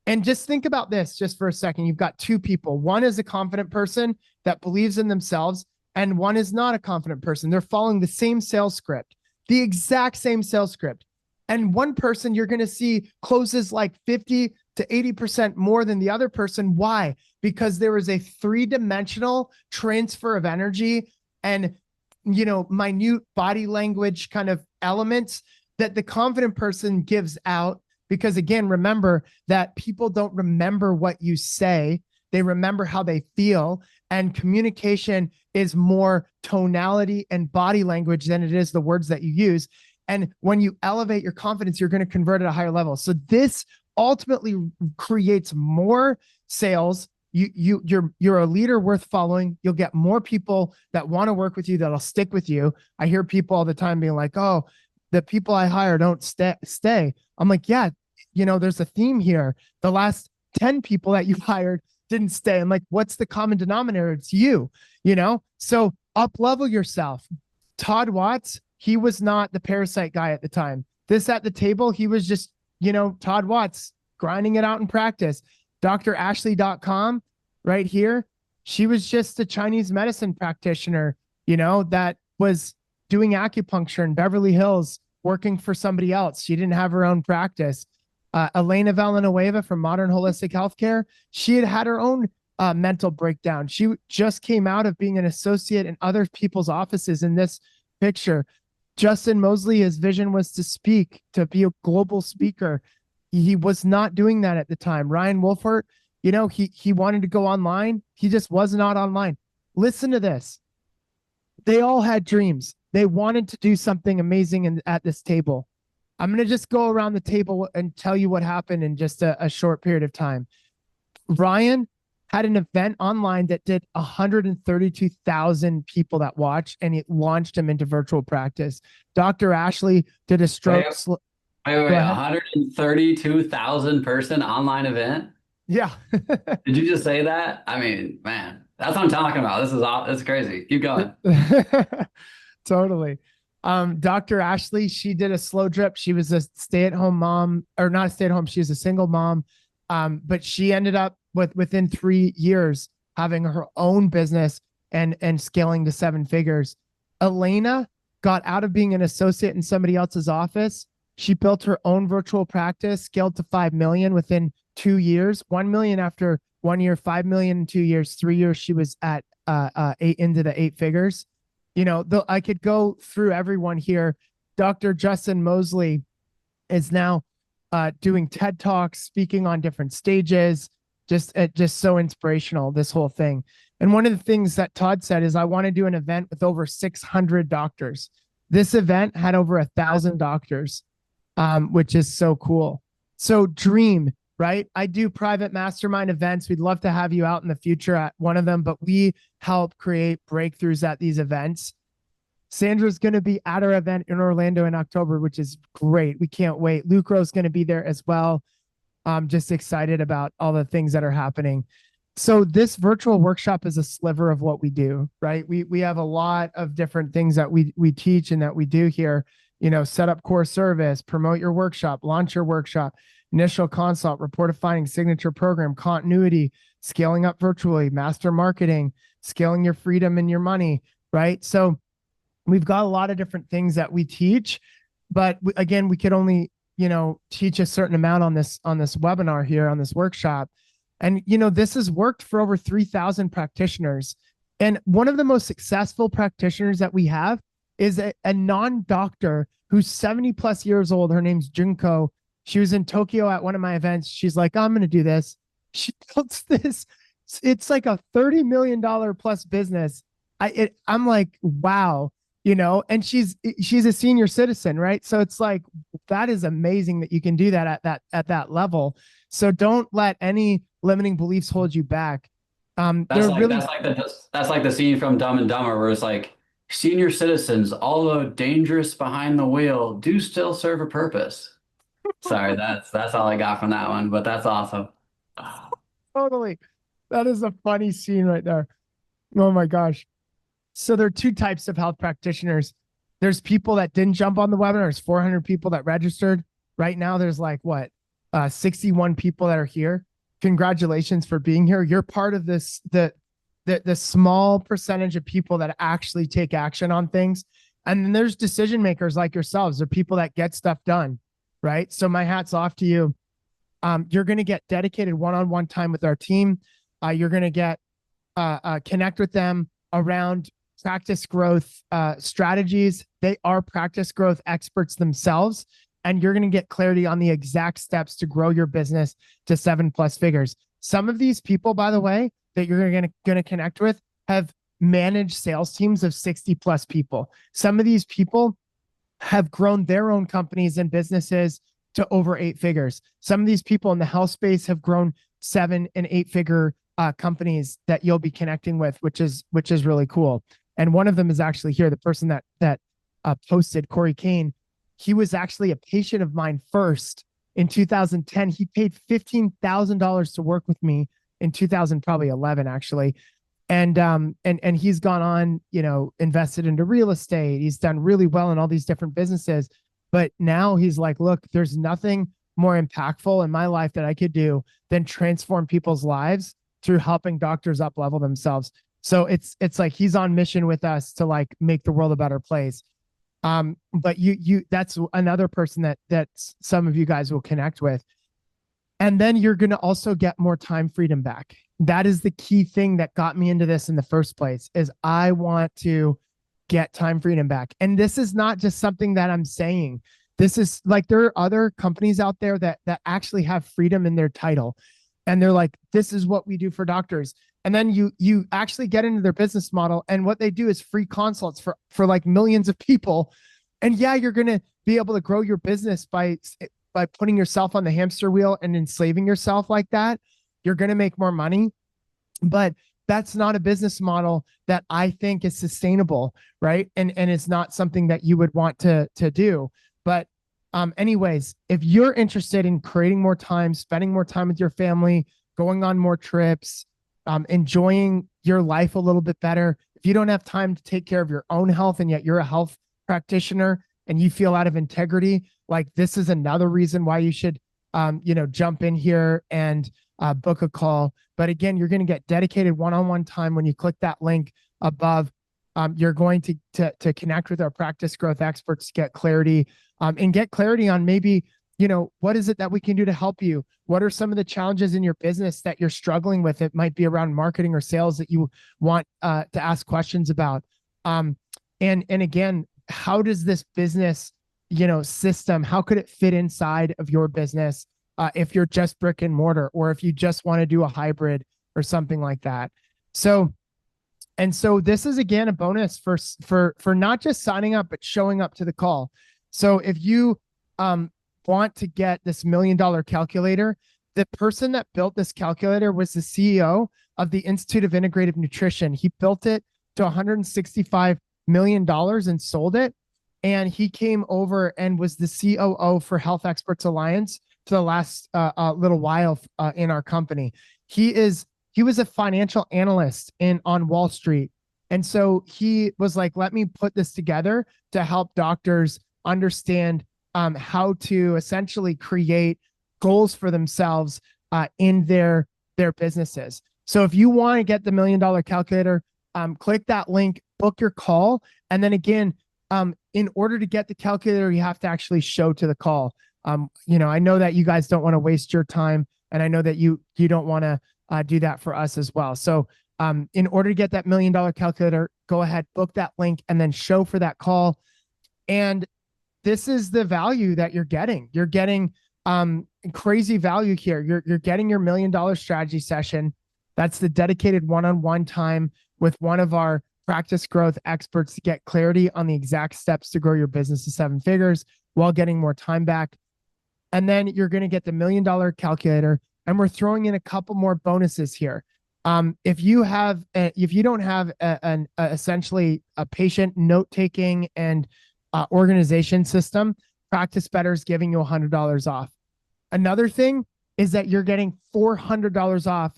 And just think about this just for a second. You've got two people. One is a confident person that believes in themselves, and one is not a confident person. They're following the same sales script, the exact same sales script. And one person you're going to see closes like 50 to 80% more than the other person. Why? Because there is a three-dimensional transfer of energy and, minute body language kind of elements that the confident person gives out. Because again, remember that people don't remember what you say. They remember how they feel. And communication is more tonality and body language than it is the words that you use. And when you elevate your confidence, you're going to convert at a higher level. So this ultimately creates more sales. You're a leader worth following. You'll get more people that want to work with you, that'll stick with you. I hear people all the time being like, oh, the people I hire don't stay. I'm like, yeah, there's a theme here. The last 10 people that you hired didn't stay. I'm like, what's the common denominator? It's you, So up level yourself. Todd Watts, he was not the parasite guy at the time. This at the table, he was just, Todd Watts grinding it out in practice. drashley.com right here. She was just a Chinese medicine practitioner, that was doing acupuncture in Beverly Hills, working for somebody else. She didn't have her own practice. Elena Villanueva from Modern Holistic Healthcare, she had her own mental breakdown. She just came out of being an associate in other people's offices. In this picture, Justin Mosley, his vision was to speak, to be a global speaker. He was not doing that at the time. Ryan Wolfert, he wanted to go online. He just was not online. Listen to this. They all had dreams. They wanted to do something amazing at this table. I'm going to just go around the table and tell you what happened in just a short period of time. Ryan had an event online that did 132,000 people that watched, and it launched him into virtual practice. Dr. Ashley did a stroke. Wait, 132,000 person online event? Yeah. Did you just say that? I mean, man, that's what I'm talking about. That's crazy. Keep going. Totally. Dr. Ashley, she did a slow drip. She was a stay-at-home mom, or not a stay-at-home. She was a single mom. But she ended up within 3 years having her own business and scaling to 7 figures. Elena got out of being an associate in somebody else's office. She built her own virtual practice, scaled to 5 million within 2 years, 1 million after 1 year, 5 million in 2 years, 3 years. She was at 8 figures. I could go through everyone here. Dr. Justin Mosley is now doing TED Talks, speaking on different stages, just so inspirational, this whole thing. And one of the things that Todd said is, I want to do an event with over 600 doctors. This event had over 1,000 doctors, which is so cool. So dream, right? I do private mastermind events. We'd love to have you out in the future at one of them, but we help create breakthroughs at these events. Sandra's going to be at our event in Orlando in October, which is great. We can't wait. Lucro is going to be there as well. I'm just excited about all the things that are happening. So this virtual workshop is a sliver of what we do, right? We have a lot of different things that we teach and that we do here. Set up core service, promote your workshop, launch your workshop, initial consult, report a finding, signature program, continuity, scaling up virtually, master marketing, scaling your freedom and your money, right? So we've got a lot of different things that we teach, but again, we could only, teach a certain amount on this webinar here, on this workshop. And, this has worked for over 3,000 practitioners. And one of the most successful practitioners that we have is a non-doctor who's 70 plus years old. Her name's Junko. She was in Tokyo at one of my events. She's like, I'm going to do this. She built this. It's like a $30 million plus business. I'm like, wow. and she's a senior citizen, right? So it's like, that is amazing that you can do that at that level. So don't let any limiting beliefs hold you back. That's They're like really, that's like the scene from Dumb and Dumber where it's like senior citizens, although dangerous behind the wheel, do still serve a purpose. Sorry, that's all I got from that one, but that's awesome. totally, that is a funny scene right there. Oh my gosh. So there are two types of health practitioners. There's people that didn't jump on the webinar. There's 400 people that registered. Right now, there's like 61 people that are here. Congratulations for being here. You're part of the small percentage of people that actually take action on things. And then there's decision makers like yourselves. They're people that get stuff done, right? So my hat's off to you. You're going to get dedicated one-on-one time with our team. You're going to get connect with them around practice growth strategies. They are practice growth experts themselves, and you're going to get clarity on the exact steps to grow your business to 7+ figures. Some of these people, by the way, that you're going to connect with have managed sales teams of 60+ people. Some of these people have grown their own companies and businesses to over 8 figures. Some of these people in the health space have grown 7 and 8 figure companies that you'll be connecting with, which is really cool. And one of them is actually here. The person that posted, Corey Kane, he was actually a patient of mine first in 2010. He paid $15,000 to work with me in 2011, actually. And he's gone on, invested into real estate. He's done really well in all these different businesses. But now he's like, look, there's nothing more impactful in my life that I could do than transform people's lives through helping doctors up level themselves. So it's like he's on mission with us to like make the world a better place. But that's another person that some of you guys will connect with. And then you're going to also get more time freedom back. That is the key thing that got me into this in the first place, is I want to get time freedom back. And this is not just something that I'm saying. This is like, there are other companies out there that actually have freedom in their title. And they're like, this is what we do for doctors. And then you actually get into their business model, and what they do is free consults for like millions of people. And yeah, you're going to be able to grow your business by putting yourself on the hamster wheel and enslaving yourself like that. You're going to make more money, but that's not a business model that I think is sustainable, right? And it's not something that you would want to do. But anyways, if you're interested in creating more time, spending more time with your family, going on more trips, enjoying your life a little bit better, if you don't have time to take care of your own health and yet you're a health practitioner and you feel out of integrity, like this is another reason why you should, jump in here and book a call. But again, you're going to get dedicated one-on-one time when you click that link above. You're going to connect with our practice growth experts to get clarity, and get clarity on maybe, what is it that we can do to help you? What are some of the challenges in your business that you're struggling with? It might be around marketing or sales that you want to ask questions about. And again, how does this business, system, how could it fit inside of your business? If you're just brick and mortar, or if you just want to do a hybrid or something like that. So this is again a bonus for not just signing up, but showing up to the call. So if you want to get this $1 million calculator, the person that built this calculator was the CEO of the Institute of Integrative Nutrition. He built it to $165 million and sold it. And he came over and was the COO for Health Experts Alliance for the last little while in our company. He was a financial analyst on Wall Street. And so he was like, let me put this together to help doctors understand how to essentially create goals for themselves in their businesses. So if you want to get the $1 million calculator, click that link, book your call. And then again, in order to get the calculator, you have to actually show to the call. I know that you guys don't want to waste your time, and I know that you don't want to do that for us as well. So in order to get that $1 million calculator, go ahead, book that link, and then show for that call. And this is the value that you're getting. You're getting crazy value here. You're getting your $1 million strategy session. That's the dedicated one-on-one time with one of our practice growth experts to get clarity on the exact steps to grow your business to 7 figures while getting more time back. And then you're going to get the $1 million calculator. And we're throwing in a couple more bonuses here. If you don't have essentially a patient note-taking and organization system, Practice Better is giving you $100 off. Another thing is that you're getting $400 off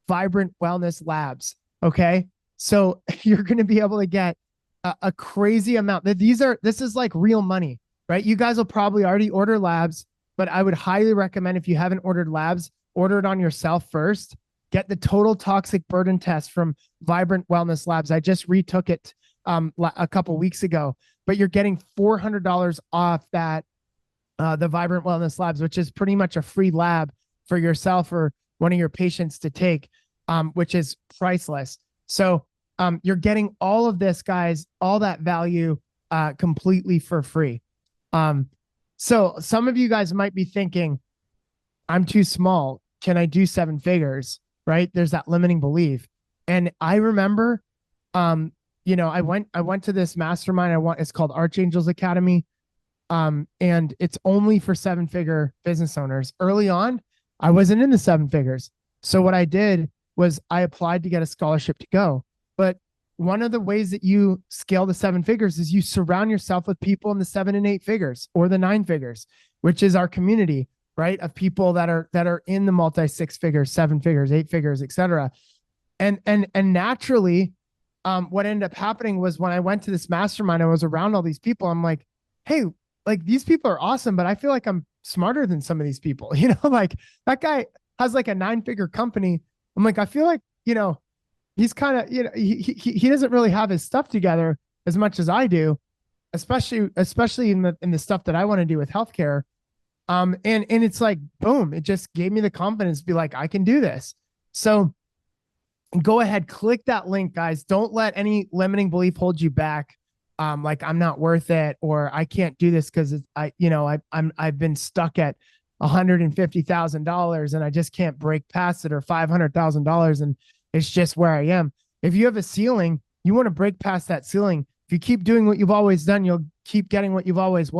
Vibrant Wellness Labs. Okay. So you're going to be able to get a crazy amount. This is like real money, right? You guys will probably already order labs, but I would highly recommend, if you haven't ordered labs, order it on yourself first. Get the total toxic burden test from Vibrant Wellness Labs. I just retook it a couple weeks ago, but you're getting $400 off that, the Vibrant Wellness Labs, which is pretty much a free lab for yourself or one of your patients to take, which is priceless. So you're getting all of this, guys, all that value completely for free. So some of you guys might be thinking, I'm too small. Can I do 7 figures? Right? There's that limiting belief. And I remember, I went to this mastermind. It's called Archangels Academy. And it's only for 7-figure business owners. Early on, I wasn't in the 7 figures. So what I did was I applied to get a scholarship to go. But one of the ways that you scale to 7 figures is you surround yourself with people in the 7 and 8 figures or the 9 figures, which is our community, right? Of people that are in the multi 6 figures, 7 figures, 8 figures, etc. And naturally, what ended up happening was when I went to this mastermind, I was around all these people. I'm like, hey, like these people are awesome, but I feel like I'm smarter than some of these people. Like that guy has like a 9-figure company. I'm like, I feel like, he's kind of, he doesn't really have his stuff together as much as I do, especially in the stuff that I want to do with healthcare. And it's like, boom, it just gave me the confidence to be like, I can do this. So go ahead, click that link, guys. Don't let any limiting belief hold you back. Like I'm not worth it, or I can't do this because I've been stuck at $150,000 and I just can't break past it, or $500,000 and it's just where I am. If you have a ceiling, you want to break past that ceiling. If you keep doing what you've always done, you'll keep getting what you've always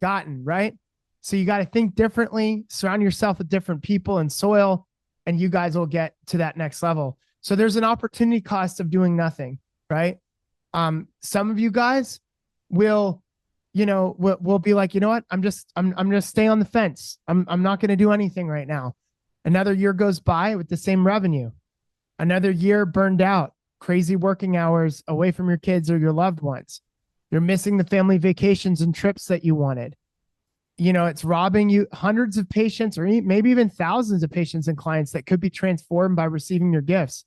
gotten, right? So you got to think differently, surround yourself with different people and soil, and you guys will get to that next level. So there's an opportunity cost of doing nothing, right? Some of you guys will be like, you know what? I'm gonna stay on the fence. I'm not going to do anything right now. Another year goes by with the same revenue. Another year burned out, crazy working hours away from your kids or your loved ones. You're missing the family vacations and trips that you wanted. It's robbing you hundreds of patients, or maybe even thousands of patients and clients that could be transformed by receiving your gifts.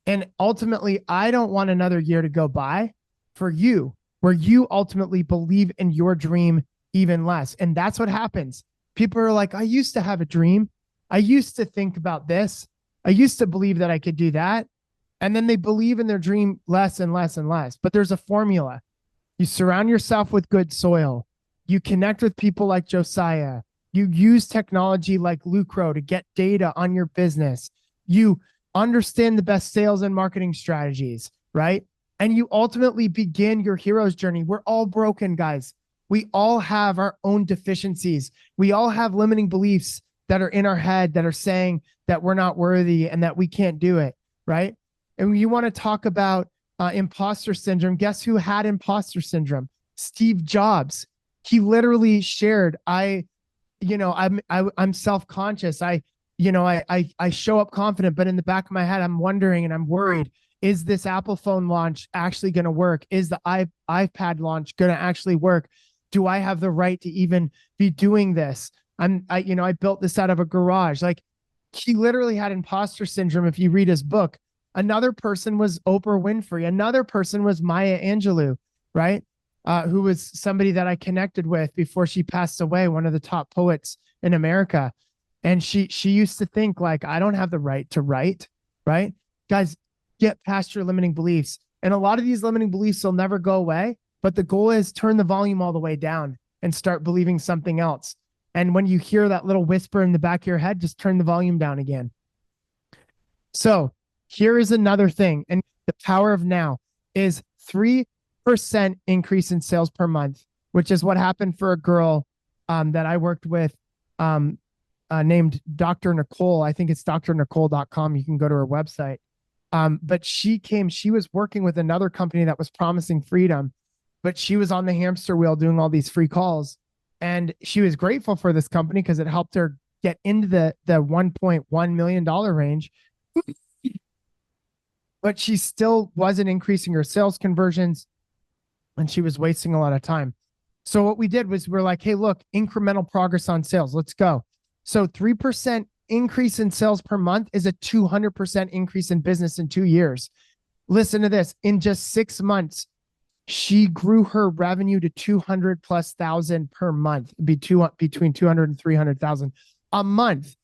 And ultimately, I don't want another year to go by for you where you ultimately believe in your dream even less. And that's what happens. People are like, I used to have a dream. I used to think about this. I used to believe that I could do that. And then they believe in their dream less and less and less. But there's a formula. You surround yourself with good soil. You connect with people like Josiah. You use technology like Lucro to get data on your business. You understand the best sales and marketing strategies, right? And you ultimately begin your hero's journey. We're all broken, guys. We all have our own deficiencies. We all have limiting beliefs that are in our head that are saying that we're not worthy and that we can't do it, right? And you want to talk about imposter syndrome. Guess who had imposter syndrome? Steve Jobs. He literally shared, I'm self-conscious. I show up confident, but in the back of my head, I'm wondering and I'm worried, is this Apple phone launch actually going to work? Is the iPad launch going to actually work? Do I have the right to even be doing this? I built this out of a garage. Like, he literally had imposter syndrome. If you read his book, another person was Oprah Winfrey. Another person was Maya Angelou, right? Who was somebody that I connected with before she passed away, one of the top poets in America. And she used to think like, I don't have the right to write, right? Guys, get past your limiting beliefs. And a lot of these limiting beliefs will never go away, but the goal is turn the volume all the way down and start believing something else. And when you hear that little whisper in the back of your head, just turn the volume down again. So here is another thing. And The power of now is 3% increase in sales per month, which is what happened for a girl that I worked with um, named Dr. Nicole. I think it's drnicole.com. You can go to her website. But she was working with another company that was promising freedom, but she was on the hamster wheel doing all these free calls. And she was grateful for this company because it helped her get into the $1.1 million range, but she still wasn't increasing her sales conversions and she was wasting a lot of time. So what we did was we're like, hey, look, incremental progress on sales. Let's go. So 3% increase in sales per month is a 200% increase in business in 2 years. Listen to this. In just 6 months, she grew her revenue to 200 plus thousand per month, between 200 and 300,000 a month,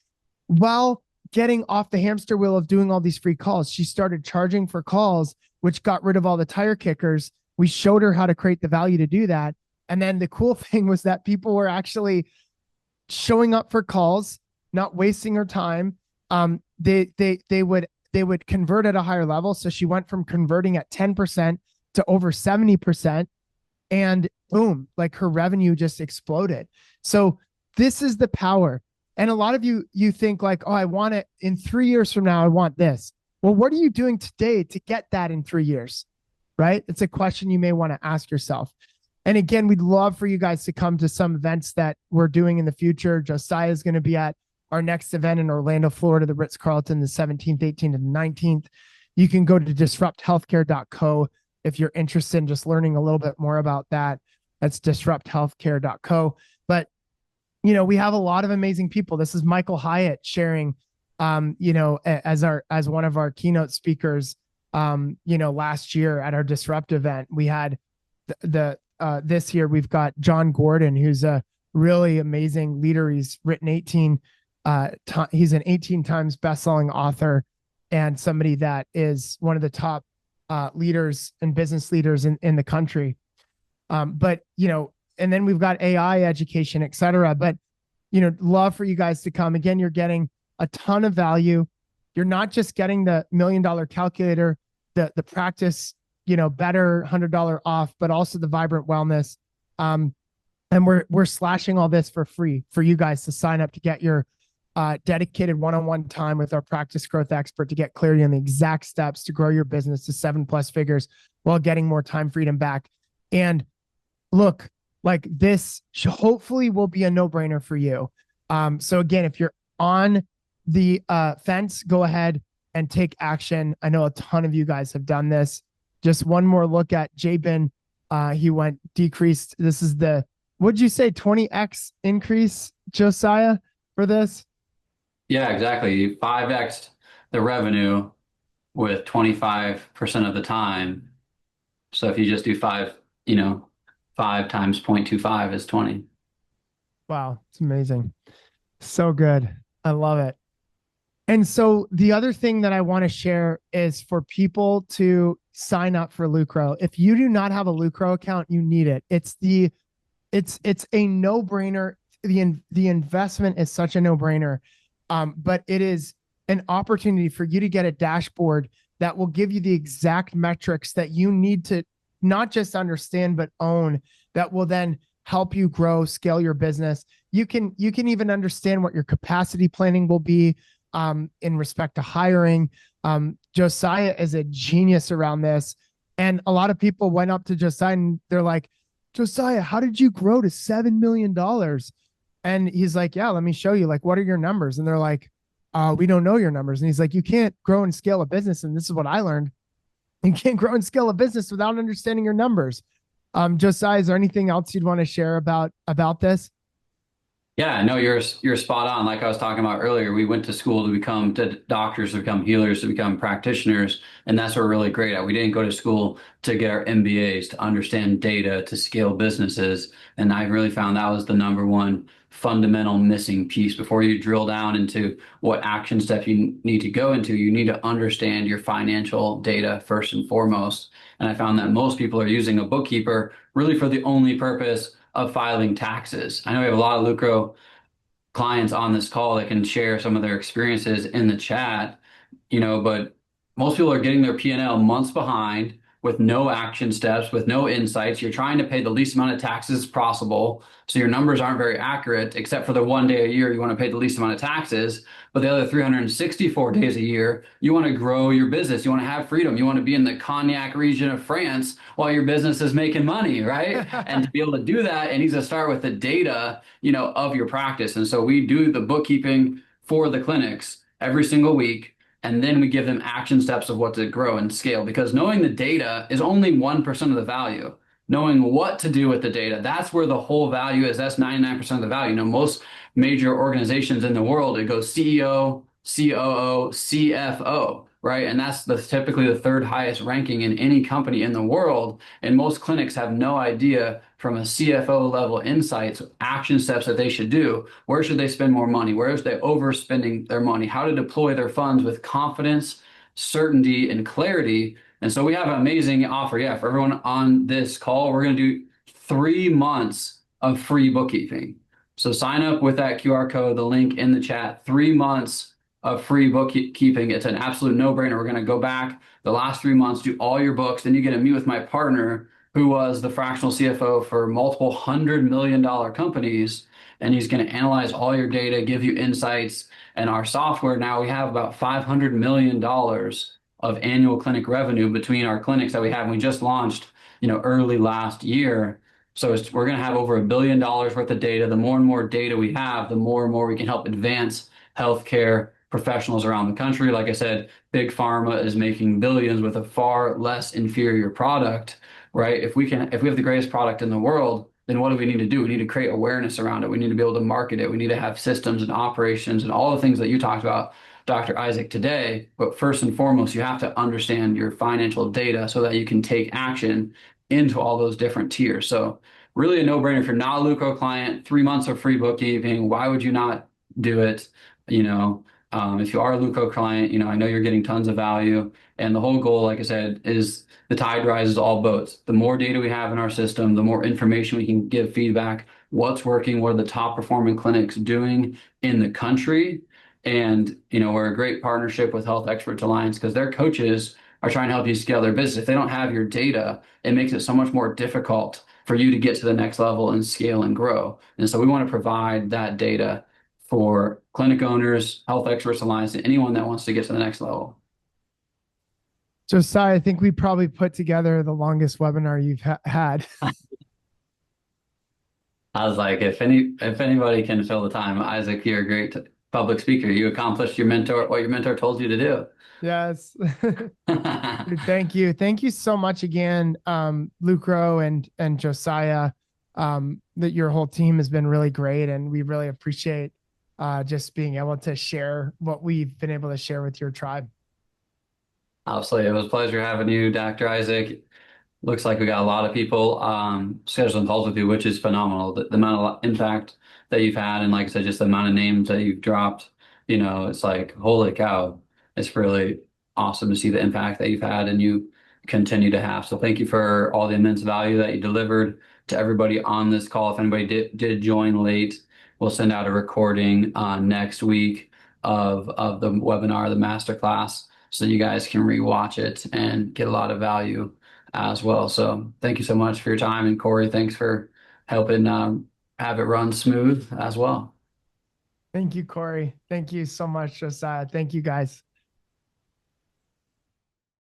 while getting off the hamster wheel of doing all these free calls. She started charging for calls, which got rid of all the tire kickers. We showed her how to create the value to do that. And then the cool thing was that people were actually showing up for calls, not wasting her time. They would convert at a higher level. So she went from converting at 10% to over 70%. And boom, like her revenue just exploded. So this is the power. And a lot of you think like, oh, I want it in 3 years from now, I want this. Well, what are you doing today to get that in 3 years? Right? It's a question you may want to ask yourself. And again, we'd love for you guys to come to some events that we're doing in the future. Josiah is going to be at our next event in Orlando, Florida, the Ritz-Carlton, the 17th, 18th, and 19th. You can go to disrupthealthcare.co if you're interested in just learning a little bit more about that. That's disrupthealthcare.co. But, we have a lot of amazing people. This is Michael Hyatt sharing, as one of our keynote speakers, last year at our Disrupt event. We had this year, we've got John Gordon, who's a really amazing leader. He's written he's an 18 times best-selling author and somebody that is one of the top leaders and business leaders in the country. And then we've got AI education, et cetera. But, love for you guys to come. Again, you're getting a ton of value. You're not just getting the $1 million calculator, the practice, better $100 off, but also the vibrant wellness. And we're slashing all this for free for you guys to sign up to get your dedicated one-on-one time with our practice growth expert to get clarity on the exact steps to grow your business to 7+ figures while getting more time freedom back. And look, like this hopefully will be a no-brainer for you. So again, if you're on the fence, go ahead and take action. I know a ton of you guys have done this. Just one more look at Jabin. He went decreased. This is what'd you say, 20x increase, Josiah, for this? Yeah, exactly. 5x the revenue with 25% of the time. So if you just do 5 times 0.25 is 20. Wow, it's amazing. So good. I love it. And so the other thing that I want to share is for people to sign up for Lucro. If you do not have a Lucro account, you need it. It's a no-brainer. The investment is such a no-brainer. But it is an opportunity for you to get a dashboard that will give you the exact metrics that you need to not just understand, but own, that will then help you grow, scale your business. You can even understand what your capacity planning will be in respect to hiring. Josiah is a genius around this. And a lot of people went up to Josiah and they're like, Josiah, how did you grow to $7 million? And he's like, yeah, let me show you. Like, what are your numbers? And they're like, we don't know your numbers. And he's like, you can't grow and scale a business. And this is what I learned. You can't grow and scale a business without understanding your numbers. Josiah, is there anything else you'd want to share about this? Yeah, no, you're spot on. Like I was talking about earlier, we went to school to become doctors, to become healers, to become practitioners, and that's what we're really great at. We didn't go to school to get our MBAs, to understand data, to scale businesses, and I really found that was the number one fundamental missing piece. Before you drill down into what action step you need to go into, you need to understand your financial data first and foremost. And I found that most people are using a bookkeeper really for the only purpose of filing taxes. I know we have a lot of Lucro clients on this call that can share some of their experiences in the chat, but most people are getting their P&L months behind with no action steps, with no insights. You're trying to pay the least amount of taxes as possible. So your numbers aren't very accurate, except for the one day a year you want to pay the least amount of taxes. But the other 364 days a year, you want to grow your business. You want to have freedom. You want to be in the Cognac region of France while your business is making money, right? And to be able to do that, it needs to start with the data, of your practice. And so we do the bookkeeping for the clinics every single week. And then we give them action steps of what to grow and scale, because knowing the data is only 1% of the value. Knowing what to do with the data, that's where the whole value is. That's 99% of the value. Most major organizations in the world, it goes CEO, COO, CFO, right? And that's typically the third highest ranking in any company in the world. And most clinics have no idea from a CFO level insights, action steps that they should do. Where should they spend more money? Where is they overspending their money? How to deploy their funds with confidence, certainty, and clarity. And so we have an amazing offer. Yeah, for everyone on this call, we're going to do 3 months of free bookkeeping. So sign up with that QR code, the link in the chat, 3 months of free bookkeeping. It's an absolute no-brainer. We're going to go back the last 3 months, do all your books. Then you get to meet with my partner, who was the fractional CFO for multiple $100 million companies. And he's going to analyze all your data, give you insights. And our software now, we have about $500 million of annual clinic revenue between our clinics that we have. And we just launched, early last year. So we're going to have over $1 billion worth of data. The more and more data we have, the more and more we can help advance healthcare professionals around the country. Like I said, big pharma is making billions with a far less inferior product, right? If we have the greatest product in the world, then what do we need to do? We need to create awareness around it. We need to be able to market it. We need to have systems and operations and all the things that you talked about, Dr. Isaac, today. But first and foremost, you have to understand your financial data so that you can take action into all those different tiers. So really a no-brainer. If you're not a Lucro client, 3 months of free bookkeeping, why would you not do it? If you are a Lucro client, I know you're getting tons of value. And the whole goal, like I said, is the tide rises all boats. The more data we have in our system, the more information we can give feedback, what's working, what are the top performing clinics doing in the country. And, we're a great partnership with Health Experts Alliance because their coaches are trying to help you scale their business. If they don't have your data, it makes it so much more difficult for you to get to the next level and scale and grow. And so we want to provide that data for clinic owners, Health Experts Alliance, and anyone that wants to get to the next level. Josiah, I think we probably put together the longest webinar you've had. I was like, if anybody can fill the time, Isaac, you're a great public speaker. You accomplished what your mentor told you to do. Yes. Thank you. Thank you so much again, Lucro and Josiah. That your whole team has been really great, and we really appreciate just being able to share what we've been able to share with your tribe. Absolutely. It was a pleasure having you, Dr. Isaac. Looks like we got a lot of people scheduling calls with you, which is phenomenal. The amount of impact that you've had, and like I said, just the amount of names that you've dropped, it's like, holy cow. It's really awesome to see the impact that you've had and you continue to have. So thank you for all the immense value that you delivered to everybody on this call. If anybody did join late, we'll send out a recording next week of the webinar, the masterclass, so you guys can rewatch it and get a lot of value as well. So thank you so much for your time. And Corey, thanks for helping have it run smooth as well. Thank you, Corey. Thank you so much, Josiah. Thank you, guys.